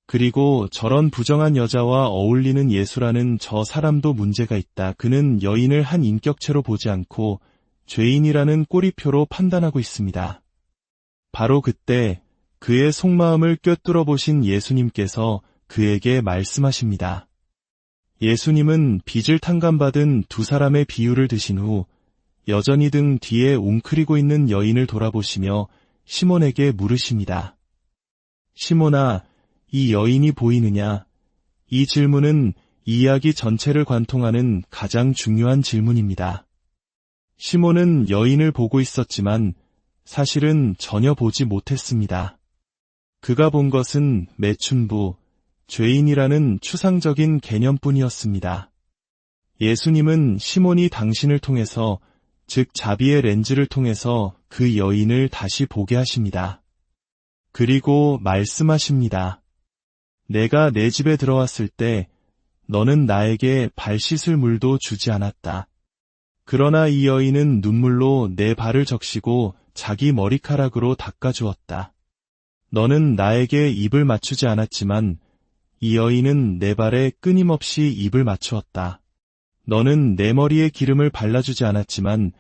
그리고 저런 부정한 여자와 어울리는 예수라는 저 사람도 문제가 있다. 그는 여인을 한 인격체로 보지 않고 죄인이라는 꼬리표로 판단하고 있습니다. 바로 그때 그의 속마음을 꿰뚫어 보신 예수님께서 그에게 말씀하십니다. 예수님은 빚을 탕감받은 두 사람의 비유를 드신 후 여전히 등 뒤에 웅크리고 있는 여인을 돌아보시며 시몬에게 물으십니다. 시몬아, 이 여인이 보이느냐? 이 질문은 이 이야기 전체를 관통하는 가장 중요한 질문입니다. 시몬은 여인을 보고 있었지만 사실은 전혀 보지 못했습니다. 그가 본 것은 매춘부, 죄인이라는 추상적인 개념뿐이었습니다. 예수님은 시몬이 당신을 통해서, 즉 자비의 렌즈를 통해서 그 여인을 다시 보게 하십니다. 그리고 말씀하십니다. 내가 내 집에 들어왔을 때 너는 나에게 발 씻을 물도 주지 않았다. 그러나 이 여인은 눈물로 내 발을 적시고 자기 머리카락으로 닦아주었다. 너는 나에게 입을 맞추지 않았지만 이 여인은 내 발에 끊임없이 입을 맞추었다. 너는 내 머리에 기름을 발라주지 않았지만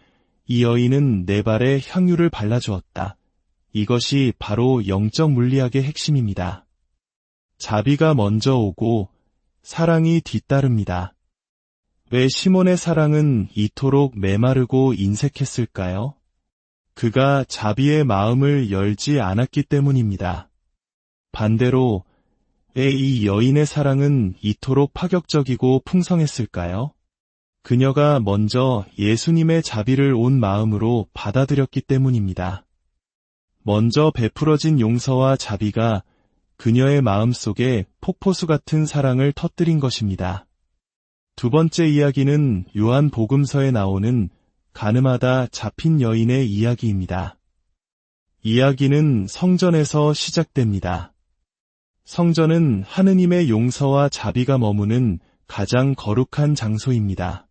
이 여인은 내 발에 향유를 발라주었다. 이것이 바로 영적 물리학의 핵심입니다. 자비가 먼저 오고 사랑이 뒤따릅니다. 왜 시몬의 사랑은 이토록 메마르고 인색했을까요? 그가 자비의 마음을 열지 않았기 때문입니다. 반대로 왜 이 여인의 사랑은 이토록 파격적이고 풍성했을까요? 그녀가 먼저 예수님의 자비를 온 마음으로 받아들였기 때문입니다. 먼저 베풀어진 용서와 자비가 그녀의 마음속에 폭포수 같은 사랑을 터뜨린 것입니다. 두 번째 이야기는 요한복음서에 나오는 가늠하다 잡힌 여인의 이야기입니다. 이야기는 성전에서 시작됩니다. 성전은 하느님의 용서와 자비가 머무는 가장 거룩한 장소입니다.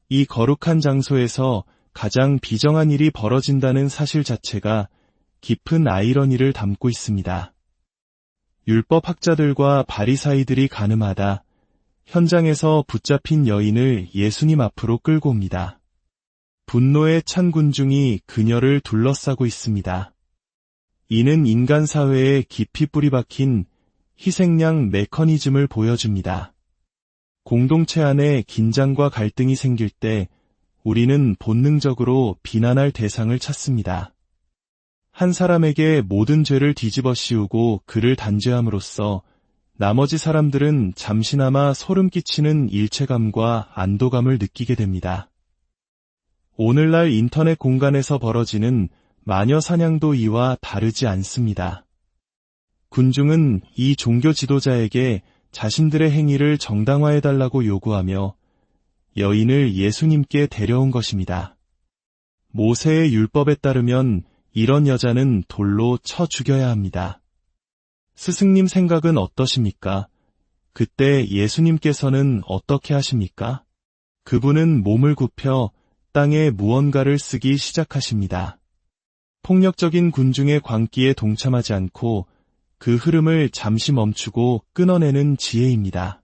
이 거룩한 장소에서 가장 비정한 일이 벌어진다는 사실 자체가 깊은 아이러니를 담고 있습니다. 율법학자들과 바리사이들이 가늠하다 현장에서 붙잡힌 여인을 예수님 앞으로 끌고 옵니다. 분노에 찬 군중이 그녀를 둘러싸고 있습니다. 이는 인간 사회에 깊이 뿌리박힌 희생양 메커니즘을 보여줍니다. 공동체 안에 긴장과 갈등이 생길 때 우리는 본능적으로 비난할 대상을 찾습니다. 한 사람에게 모든 죄를 뒤집어 씌우고 그를 단죄함으로써 나머지 사람들은 잠시나마 소름 끼치는 일체감과 안도감을 느끼게 됩니다. 오늘날 인터넷 공간에서 벌어지는 마녀 사냥도 이와 다르지 않습니다. 군중은 이 종교 지도자에게 자신들의 행위를 정당화해달라고 요구하며 여인을 예수님께 데려온 것입니다. 모세의 율법에 따르면 이런 여자는 돌로 쳐 죽여야 합니다. 스승님 생각은 어떠십니까? 그때 예수님께서는 어떻게 하십니까? 그분은 몸을 굽혀 땅에 무언가를 쓰기 시작하십니다. 폭력적인 군중의 광기에 동참하지 않고 그 흐름을 잠시 멈추고 끊어내는 지혜입니다.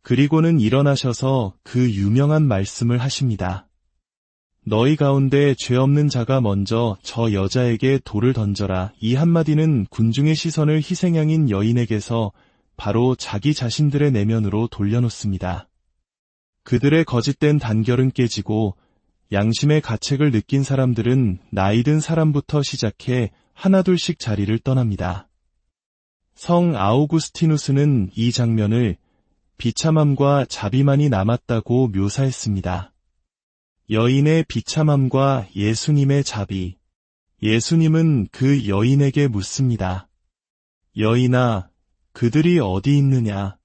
그리고는 일어나셔서 그 유명한 말씀을 하십니다. 너희 가운데 죄 없는 자가 먼저 저 여자에게 돌을 던져라. 이 한마디는 군중의 시선을 희생양인 여인에게서 바로 자기 자신들의 내면으로 돌려놓습니다. 그들의 거짓된 단결은 깨지고 양심의 가책을 느낀 사람들은 나이든 사람부터 시작해 하나둘씩 자리를 떠납니다. 성 아우구스티누스는 이 장면을 비참함과 자비만이 남았다고 묘사했습니다. 여인의 비참함과 예수님의 자비. 예수님은 그 여인에게 묻습니다. 여인아, 그들이 어디 있느냐?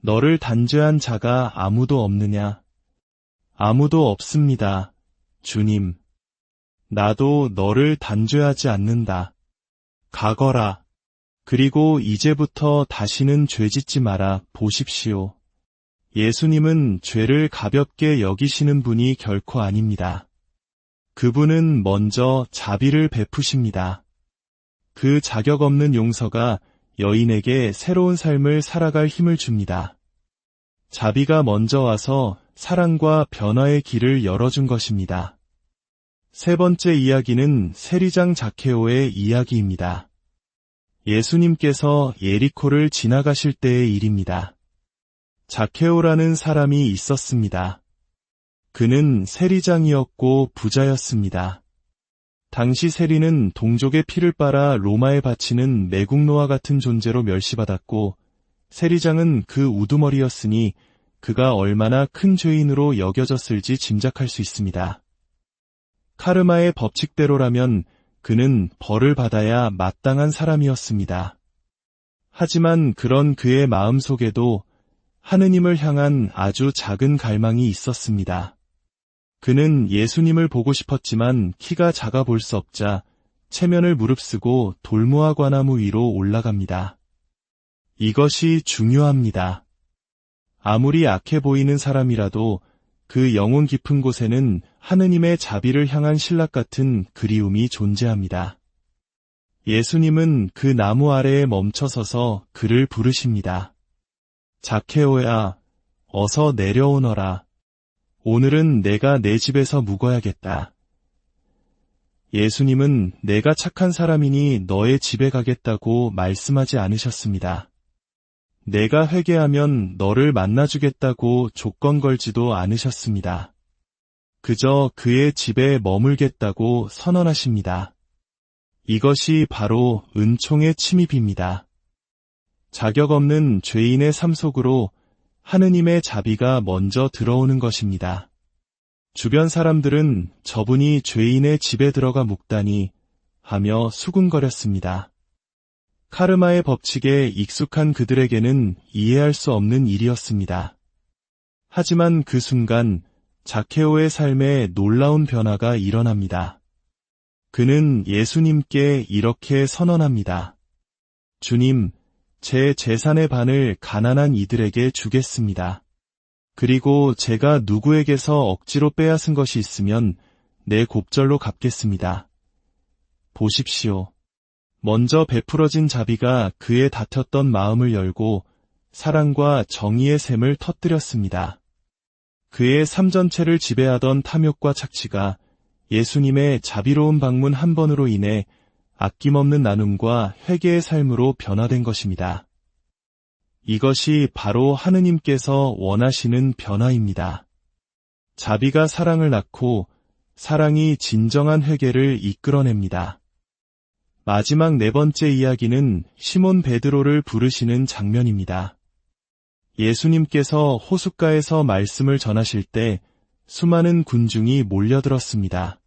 너를 단죄한 자가 아무도 없느냐? 아무도 없습니다, 주님. 나도 너를 단죄하지 않는다. 가거라. 그리고 이제부터 다시는 죄짓지 마라. 보십시오. 예수님은 죄를 가볍게 여기시는 분이 결코 아닙니다. 그분은 먼저 자비를 베푸십니다. 그 자격 없는 용서가 여인에게 새로운 삶을 살아갈 힘을 줍니다. 자비가 먼저 와서 사랑과 변화의 길을 열어준 것입니다. 세 번째 이야기는 세리장 자케오의 이야기입니다. 예수님께서 예리코를 지나가실 때의 일입니다. 자케오라는 사람이 있었습니다. 그는 세리장이었고 부자였습니다. 당시 세리는 동족의 피를 빨아 로마에 바치는 매국노와 같은 존재로 멸시받았고 세리장은 그 우두머리였으니 그가 얼마나 큰 죄인으로 여겨졌을지 짐작할 수 있습니다. 카르마의 법칙대로라면 그는 벌을 받아야 마땅한 사람이었습니다. 하지만 그런 그의 마음속에도 하느님을 향한 아주 작은 갈망이 있었습니다. 그는 예수님을 보고 싶었지만 키가 작아 볼 수 없자 체면을 무릅쓰고 돌무화 과나무 위로 올라갑니다. 이것이 중요합니다. 아무리 악해 보이는 사람이라도 그 영혼 깊은 곳에는 하느님의 자비를 향한 신락 같은 그리움이 존재합니다. 예수님은 그 나무 아래에 멈춰서서 그를 부르십니다. 자케오야, 어서 내려오너라. 오늘은 내가 내 집에서 묵어야겠다. 예수님은 내가 착한 사람이니 너의 집에 가겠다고 말씀하지 않으셨습니다. 내가 회개하면 너를 만나주겠다고 조건 걸지도 않으셨습니다. 그저 그의 집에 머물겠다고 선언하십니다. 이것이 바로 은총의 침입입니다. 자격 없는 죄인의 삶 속으로 하느님의 자비가 먼저 들어오는 것입니다. 주변 사람들은 저분이 죄인의 집에 들어가 묵다니 하며 수군거렸습니다. 카르마의 법칙에 익숙한 그들에게는 이해할 수 없는 일이었습니다. 하지만 그 순간 자케오의 삶에 놀라운 변화가 일어납니다. 그는 예수님께 이렇게 선언합니다. 주님, 제 재산의 반을 가난한 이들에게 주겠습니다. 그리고 제가 누구에게서 억지로 빼앗은 것이 있으면 내 곱절로 갚겠습니다. 보십시오. 먼저 베풀어진 자비가 그의 다퉜던 마음을 열고 사랑과 정의의 샘을 터뜨렸습니다. 그의 삶 전체를 지배하던 탐욕과 착취가 예수님의 자비로운 방문 한 번으로 인해 아낌없는 나눔과 회개의 삶으로 변화된 것입니다. 이것이 바로 하느님께서 원하시는 변화입니다. 자비가 사랑을 낳고 사랑이 진정한 회개를 이끌어냅니다. 마지막 네 번째 이야기는 시몬 베드로를 부르시는 장면입니다. 예수님께서 호숫가에서 말씀을 전하실 때 수많은 군중이 몰려들었습니다.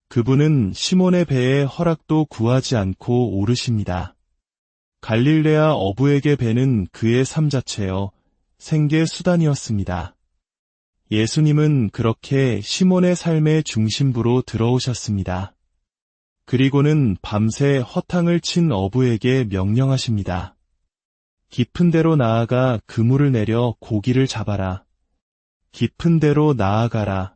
그분은 시몬의 배에 허락도 구하지 않고 오르십니다. 갈릴레아 어부에게 배는 그의 삶 자체여 생계 수단이었습니다. 예수님은 그렇게 시몬의 삶의 중심부로 들어오셨습니다. 그리고는 밤새 허탕을 친 어부에게 명령하십니다. 깊은 데로 나아가 그물을 내려 고기를 잡아라. 깊은 데로 나아가라.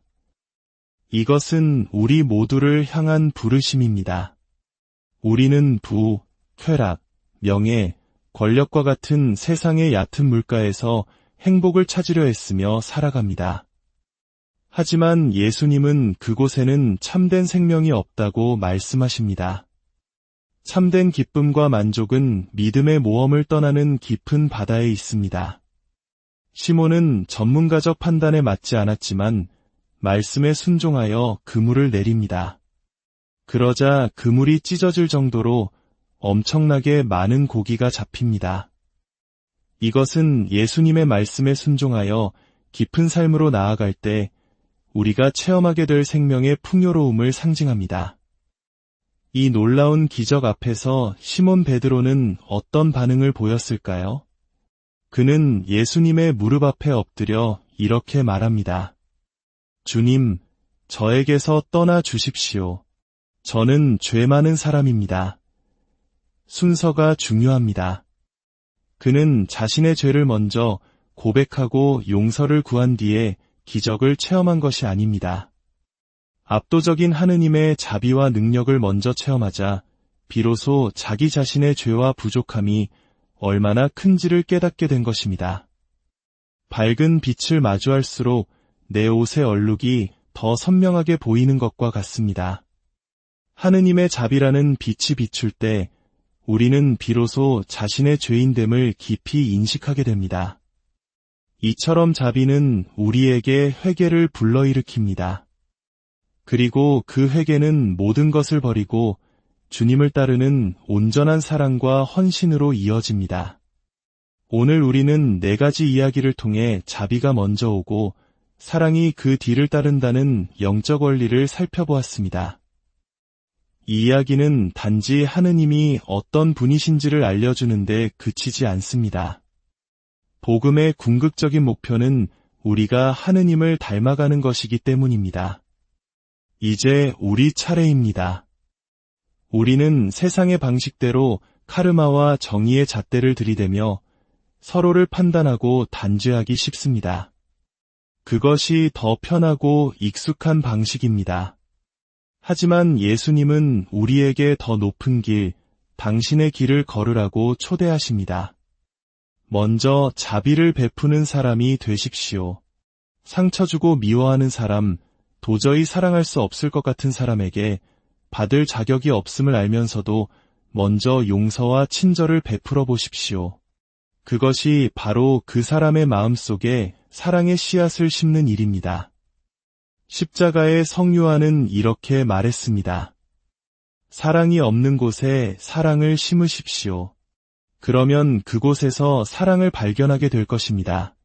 이것은 우리 모두를 향한 부르심입니다. 우리는 부, 쾌락, 명예, 권력과 같은 세상의 얕은 물가에서 행복을 찾으려 했으며 살아갑니다. 하지만 예수님은 그곳에는 참된 생명이 없다고 말씀하십니다. 참된 기쁨과 만족은 믿음의 모험을 떠나는 깊은 바다에 있습니다. 시몬은 전문가적 판단에 맞지 않았지만 말씀에 순종하여 그물을 내립니다. 그러자 그물이 찢어질 정도로 엄청나게 많은 고기가 잡힙니다. 이것은 예수님의 말씀에 순종하여 깊은 삶으로 나아갈 때 우리가 체험하게 될 생명의 풍요로움을 상징합니다. 이 놀라운 기적 앞에서 시몬 베드로는 어떤 반응을 보였을까요? 그는 예수님의 무릎 앞에 엎드려 이렇게 말합니다. 주님, 저에게서 떠나 주십시오. 저는 죄 많은 사람입니다. 순서가 중요합니다. 그는 자신의 죄를 먼저 고백하고 용서를 구한 뒤에 기적을 체험한 것이 아닙니다. 압도적인 하느님의 자비와 능력을 먼저 체험하자 비로소 자기 자신의 죄와 부족함이 얼마나 큰지를 깨닫게 된 것입니다. 밝은 빛을 마주할수록 내 옷의 얼룩이 더 선명하게 보이는 것과 같습니다. 하느님의 자비라는 빛이 비출 때 우리는 비로소 자신의 죄인됨을 깊이 인식하게 됩니다. 이처럼 자비는 우리에게 회개를 불러일으킵니다. 그리고 그 회개는 모든 것을 버리고 주님을 따르는 온전한 사랑과 헌신으로 이어집니다. 오늘 우리는 네 가지 이야기를 통해 자비가 먼저 오고 사랑이 그 뒤를 따른다는 영적 원리를 살펴보았습니다. 이 이야기는 단지 하느님이 어떤 분이신지를 알려주는데 그치지 않습니다. 복음의 궁극적인 목표는 우리가 하느님을 닮아가는 것이기 때문입니다. 이제 우리 차례입니다. 우리는 세상의 방식대로 카르마와 정의의 잣대를 들이대며 서로를 판단하고 단죄하기 쉽습니다. 그것이 더 편하고 익숙한 방식입니다. 하지만 예수님은 우리에게 더 높은 길, 당신의 길을 걸으라고 초대하십니다. 먼저 자비를 베푸는 사람이 되십시오. 상처 주고 미워하는 사람, 도저히 사랑할 수 없을 것 같은 사람에게 받을 자격이 없음을 알면서도 먼저 용서와 친절을 베풀어 보십시오. 그것이 바로 그 사람의 마음속에 사랑의 씨앗을 심는 일입니다. 십자가의 성요한은 이렇게 말했습니다. 사랑이 없는 곳에 사랑을 심으십시오. 그러면 그곳에서 사랑을 발견하게 될 것입니다.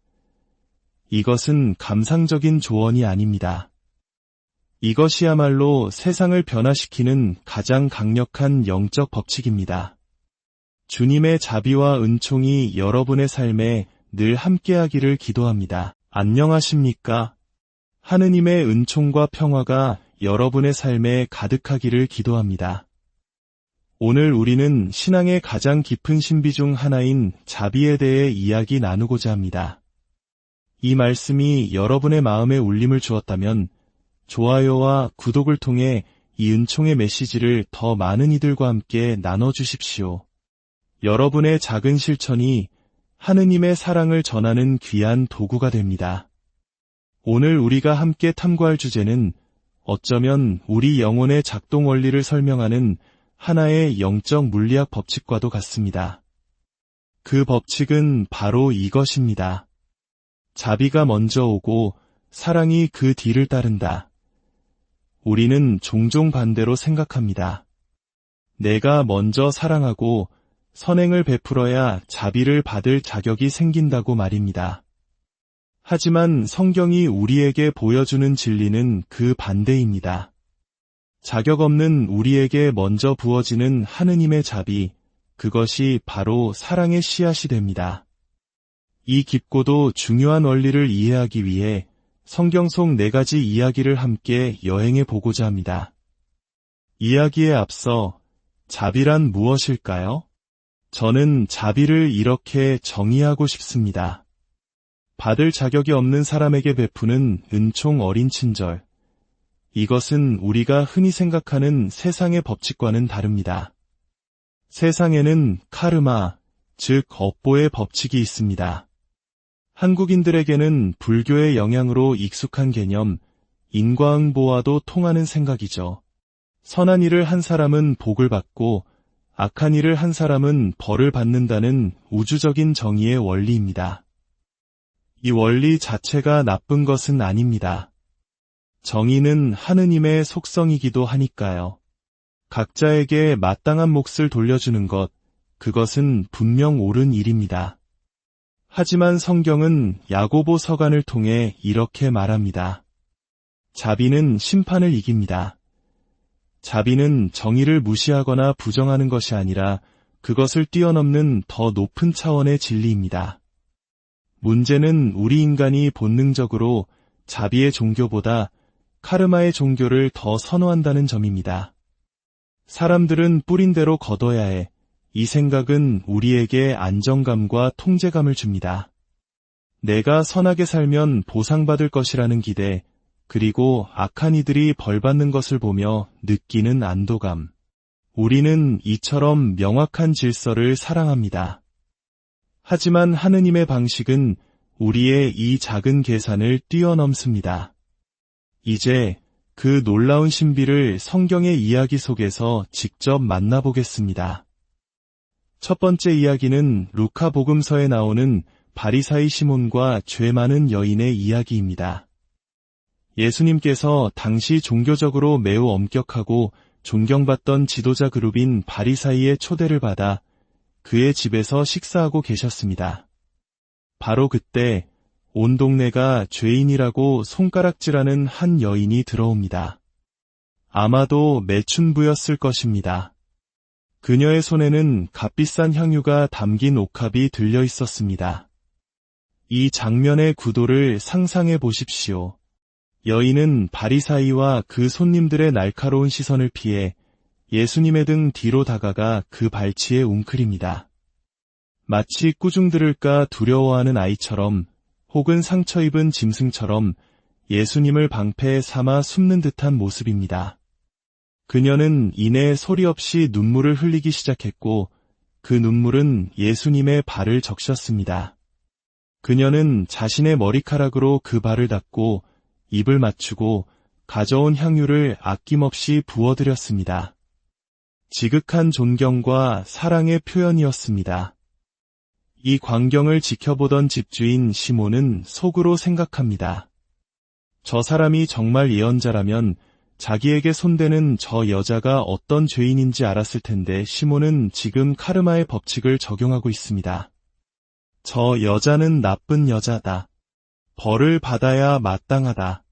이것은 감상적인 조언이 아닙니다. 이것이야말로 세상을 변화시키는 가장 강력한 영적 법칙입니다. 주님의 자비와 은총이 여러분의 삶에 늘 함께하기를 기도합니다. 안녕하십니까? 하느님의 은총과 평화가 여러분의 삶에 가득하기를 기도합니다. 오늘 우리는 신앙의 가장 깊은 신비 중 하나인 자비에 대해 이야기 나누고자 합니다. 이 말씀이 여러분의 마음에 울림을 주었다면 좋아요와 구독을 통해 이 은총의 메시지를 더 많은 이들과 함께 나눠주십시오. 여러분의 작은 실천이 하느님의 사랑을 전하는 귀한 도구가 됩니다. 오늘 우리가 함께 탐구할 주제는 어쩌면 우리 영혼의 작동 원리를 설명하는 하나의 영적 물리학 법칙과도 같습니다. 그 법칙은 바로 이것입니다. 자비가 먼저 오고 사랑이 그 뒤를 따른다. 우리는 종종 반대로 생각합니다. 내가 먼저 사랑하고 선행을 베풀어야 자비를 받을 자격이 생긴다고 말입니다. 하지만 성경이 우리에게 보여주는 진리는 그 반대입니다. 자격 없는 우리에게 먼저 부어지는 하느님의 자비, 그것이 바로 사랑의 씨앗이 됩니다. 이 깊고도 중요한 원리를 이해하기 위해 성경 속 4가지 이야기를 함께 여행해 보고자 합니다. 이야기에 앞서 자비란 무엇일까요? 저는 자비를 이렇게 정의하고 싶습니다. 받을 자격이 없는 사람에게 베푸는 은총 어린 친절. 이것은 우리가 흔히 생각하는 세상의 법칙과는 다릅니다. 세상에는 카르마, 즉 업보의 법칙이 있습니다. 한국인들에게는 불교의 영향으로 익숙한 개념, 인과응보와도 통하는 생각이죠. 선한 일을 한 사람은 복을 받고 악한 일을 한 사람은 벌을 받는다는 우주적인 정의의 원리입니다. 이 원리 자체가 나쁜 것은 아닙니다. 정의는 하느님의 속성이기도 하니까요. 각자에게 마땅한 몫을 돌려주는 것, 그것은 분명 옳은 일입니다. 하지만 성경은 야고보 서간을 통해 이렇게 말합니다. 자비는 심판을 이깁니다. 자비는 정의를 무시하거나 부정하는 것이 아니라 그것을 뛰어넘는 더 높은 차원의 진리입니다. 문제는 우리 인간이 본능적으로 자비의 종교보다 카르마의 종교를 더 선호한다는 점입니다. 사람들은 뿌린 대로 거둬야 해. 이 생각은 우리에게 안정감과 통제감을 줍니다. 내가 선하게 살면 보상받을 것이라는 기대, 그리고 악한 이들이 벌받는 것을 보며 느끼는 안도감. 우리는 이처럼 명확한 질서를 사랑합니다. 하지만 하느님의 방식은 우리의 이 작은 계산을 뛰어넘습니다. 이제 그 놀라운 신비를 성경의 이야기 속에서 직접 만나보겠습니다. 첫 번째 이야기는 루카 복음서에 나오는 바리사이 시몬과 죄 많은 여인의 이야기입니다. 예수님께서 당시 종교적으로 매우 엄격하고 존경받던 지도자 그룹인 바리사이의 초대를 받아 그의 집에서 식사하고 계셨습니다. 바로 그때 온 동네가 죄인이라고 손가락질하는 한 여인이 들어옵니다. 아마도 매춘부였을 것입니다. 그녀의 손에는 값비싼 향유가 담긴 옥합이 들려 있었습니다. 이 장면의 구도를 상상해 보십시오. 여인은 바리사이와 그 손님들의 날카로운 시선을 피해 예수님의 등 뒤로 다가가 그 발치에 웅크립니다. 마치 꾸중 들을까 두려워하는 아이처럼 혹은 상처 입은 짐승처럼 예수님을 방패에 삼아 숨는 듯한 모습입니다. 그녀는 이내 소리 없이 눈물을 흘리기 시작했고 그 눈물은 예수님의 발을 적셨습니다. 그녀는 자신의 머리카락으로 그 발을 닦고 입을 맞추고 가져온 향유를 아낌없이 부어드렸습니다. 지극한 존경과 사랑의 표현이었습니다. 이 광경을 지켜보던 집주인 시몬은 속으로 생각합니다. 저 사람이 정말 예언자라면 자기에게 손대는 저 여자가 어떤 죄인인지 알았을 텐데 시몬은 지금 카르마의 법칙을 적용하고 있습니다. 저 여자는 나쁜 여자다. 벌을 받아야 마땅하다.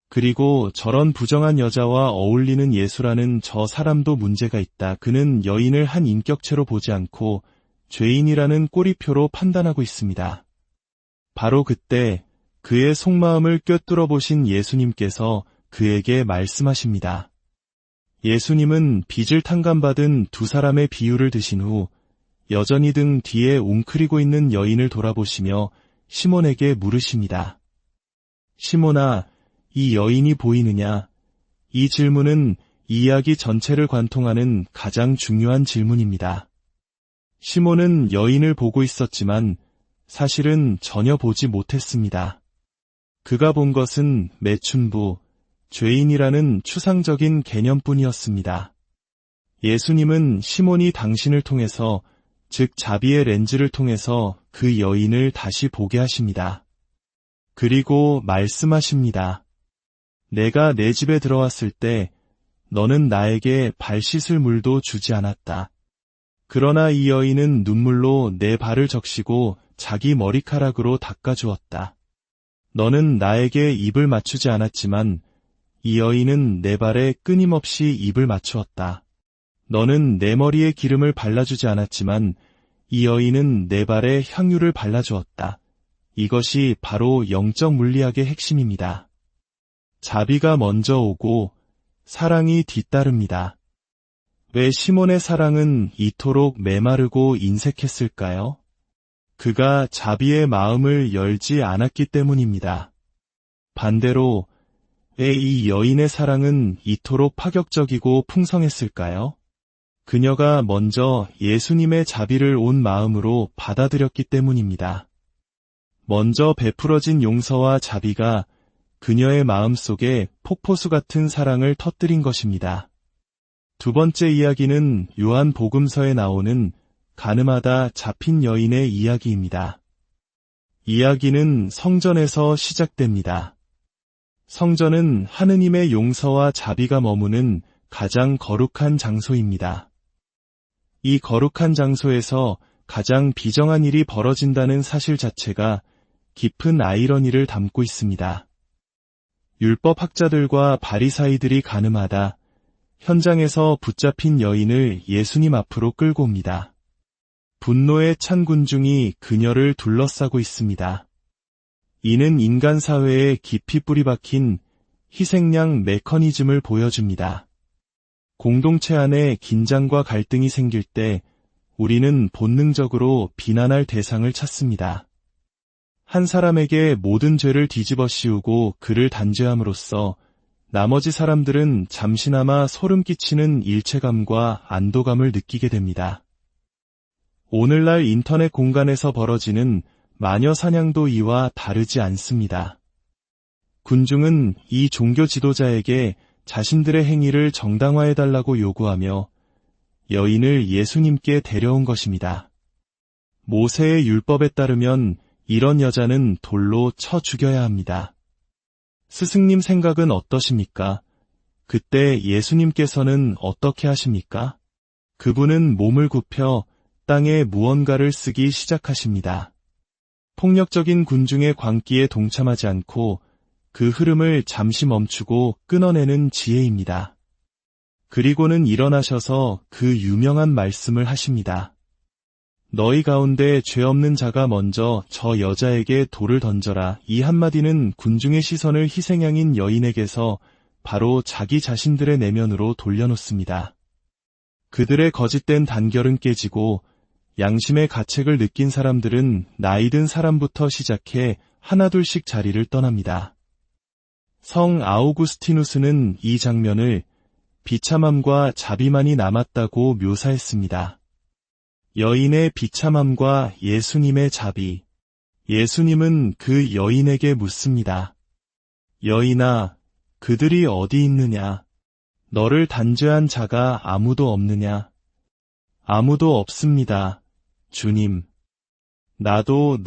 그리고 저런 부정한 여자와 어울리는 예수라는 저 사람도 문제가 있다. 그는 여인을 한 인격체로 보지 않고 죄인이라는 꼬리표로 판단하고 있습니다. 바로 그때 그의 속마음을 꿰뚫어 보신 예수님께서 그에게 말씀하십니다. 예수님은 빚을 탕감받은 두 사람의 비유를 드신 후 여전히 등 뒤에 웅크리고 있는 여인을 돌아보시며 시몬에게 물으십니다. 시몬아, 이 여인이 보이느냐? 이 질문은 이 이야기 전체를 관통하는 가장 중요한 질문입니다. 시몬은 여인을 보고 있었지만 사실은 전혀 보지 못했습니다. 그가 본 것은 매춘부, 죄인이라는 추상적인 개념뿐이었습니다. 예수님은 시몬이 당신을 통해서, 즉 자비의 렌즈를 통해서 그 여인을 다시 보게 하십니다. 그리고 말씀하십니다. 내가 내 집에 들어왔을 때 너는 나에게 발 씻을 물도 주지 않았다. 그러나 이 여인은 눈물로 내 발을 적시고 자기 머리카락으로 닦아주었다. 너는 나에게 입을 맞추지 않았지만 이 여인은 내 발에 끊임없이 입을 맞추었다. 너는 내 머리에 기름을 발라주지 않았지만 이 여인은 내 발에 향유를 발라주었다. 이것이 바로 영적 물리학의 핵심입니다. 자비가 먼저 오고 사랑이 뒤따릅니다. 왜 시몬의 사랑은 이토록 메마르고 인색했을까요? 그가 자비의 마음을 열지 않았기 때문입니다. 반대로 왜 이 여인의 사랑은 이토록 파격적이고 풍성했을까요? 그녀가 먼저 예수님의 자비를 온 마음으로 받아들였기 때문입니다. 먼저 베풀어진 용서와 자비가 그녀의 마음속에 폭포수 같은 사랑을 터뜨린 것입니다. 두 번째 이야기는 요한 복음서에 나오는 가늠하다 잡힌 여인의 이야기입니다. 이야기는 성전에서 시작됩니다. 성전은 하느님의 용서와 자비가 머무는 가장 거룩한 장소입니다. 이 거룩한 장소에서 가장 비정한 일이 벌어진다는 사실 자체가 깊은 아이러니를 담고 있습니다. 율법학자들과 바리사이들이 가늠하다 현장에서 붙잡힌 여인을 예수님 앞으로 끌고 옵니다. 분노에 찬 군중이 그녀를 둘러싸고 있습니다. 이는 인간 사회에 깊이 뿌리박힌 희생양 메커니즘을 보여줍니다. 공동체 안에 긴장과 갈등이 생길 때 우리는 본능적으로 비난할 대상을 찾습니다. 한 사람에게 모든 죄를 뒤집어 씌우고 그를 단죄함으로써 나머지 사람들은 잠시나마 소름 끼치는 일체감과 안도감을 느끼게 됩니다. 오늘날 인터넷 공간에서 벌어지는 마녀 사냥도 이와 다르지 않습니다. 군중은 이 종교 지도자에게 자신들의 행위를 정당화해달라고 요구하며 여인을 예수님께 데려온 것입니다. 모세의 율법에 따르면 이런 여자는 돌로 쳐 죽여야 합니다. 스승님 생각은 어떠십니까? 그때 예수님께서는 어떻게 하십니까? 그분은 몸을 굽혀 땅에 무언가를 쓰기 시작하십니다. 폭력적인 군중의 광기에 동참하지 않고 그 흐름을 잠시 멈추고 끊어내는 지혜입니다. 그리고는 일어나셔서 그 유명한 말씀을 하십니다. 너희 가운데 죄 없는 자가 먼저 저 여자에게 돌을 던져라. 이 한마디는 군중의 시선을 희생양인 여인에게서 바로 자기 자신들의 내면으로 돌려놓습니다. 그들의 거짓된 단결은 깨지고 양심의 가책을 느낀 사람들은 나이든 사람부터 시작해 하나둘씩 자리를 떠납니다. 성 아우구스티누스는 이 장면을 비참함과 자비만이 남았다고 묘사했습니다. 여인의 비참함과 예수님의 자비. 예수님은 그 여인에게 묻습니다. 여인아, 그들이 어디 있느냐? 너를 단죄한 자가 아무도 없느냐? 아무도 없습니다, 주님. 나도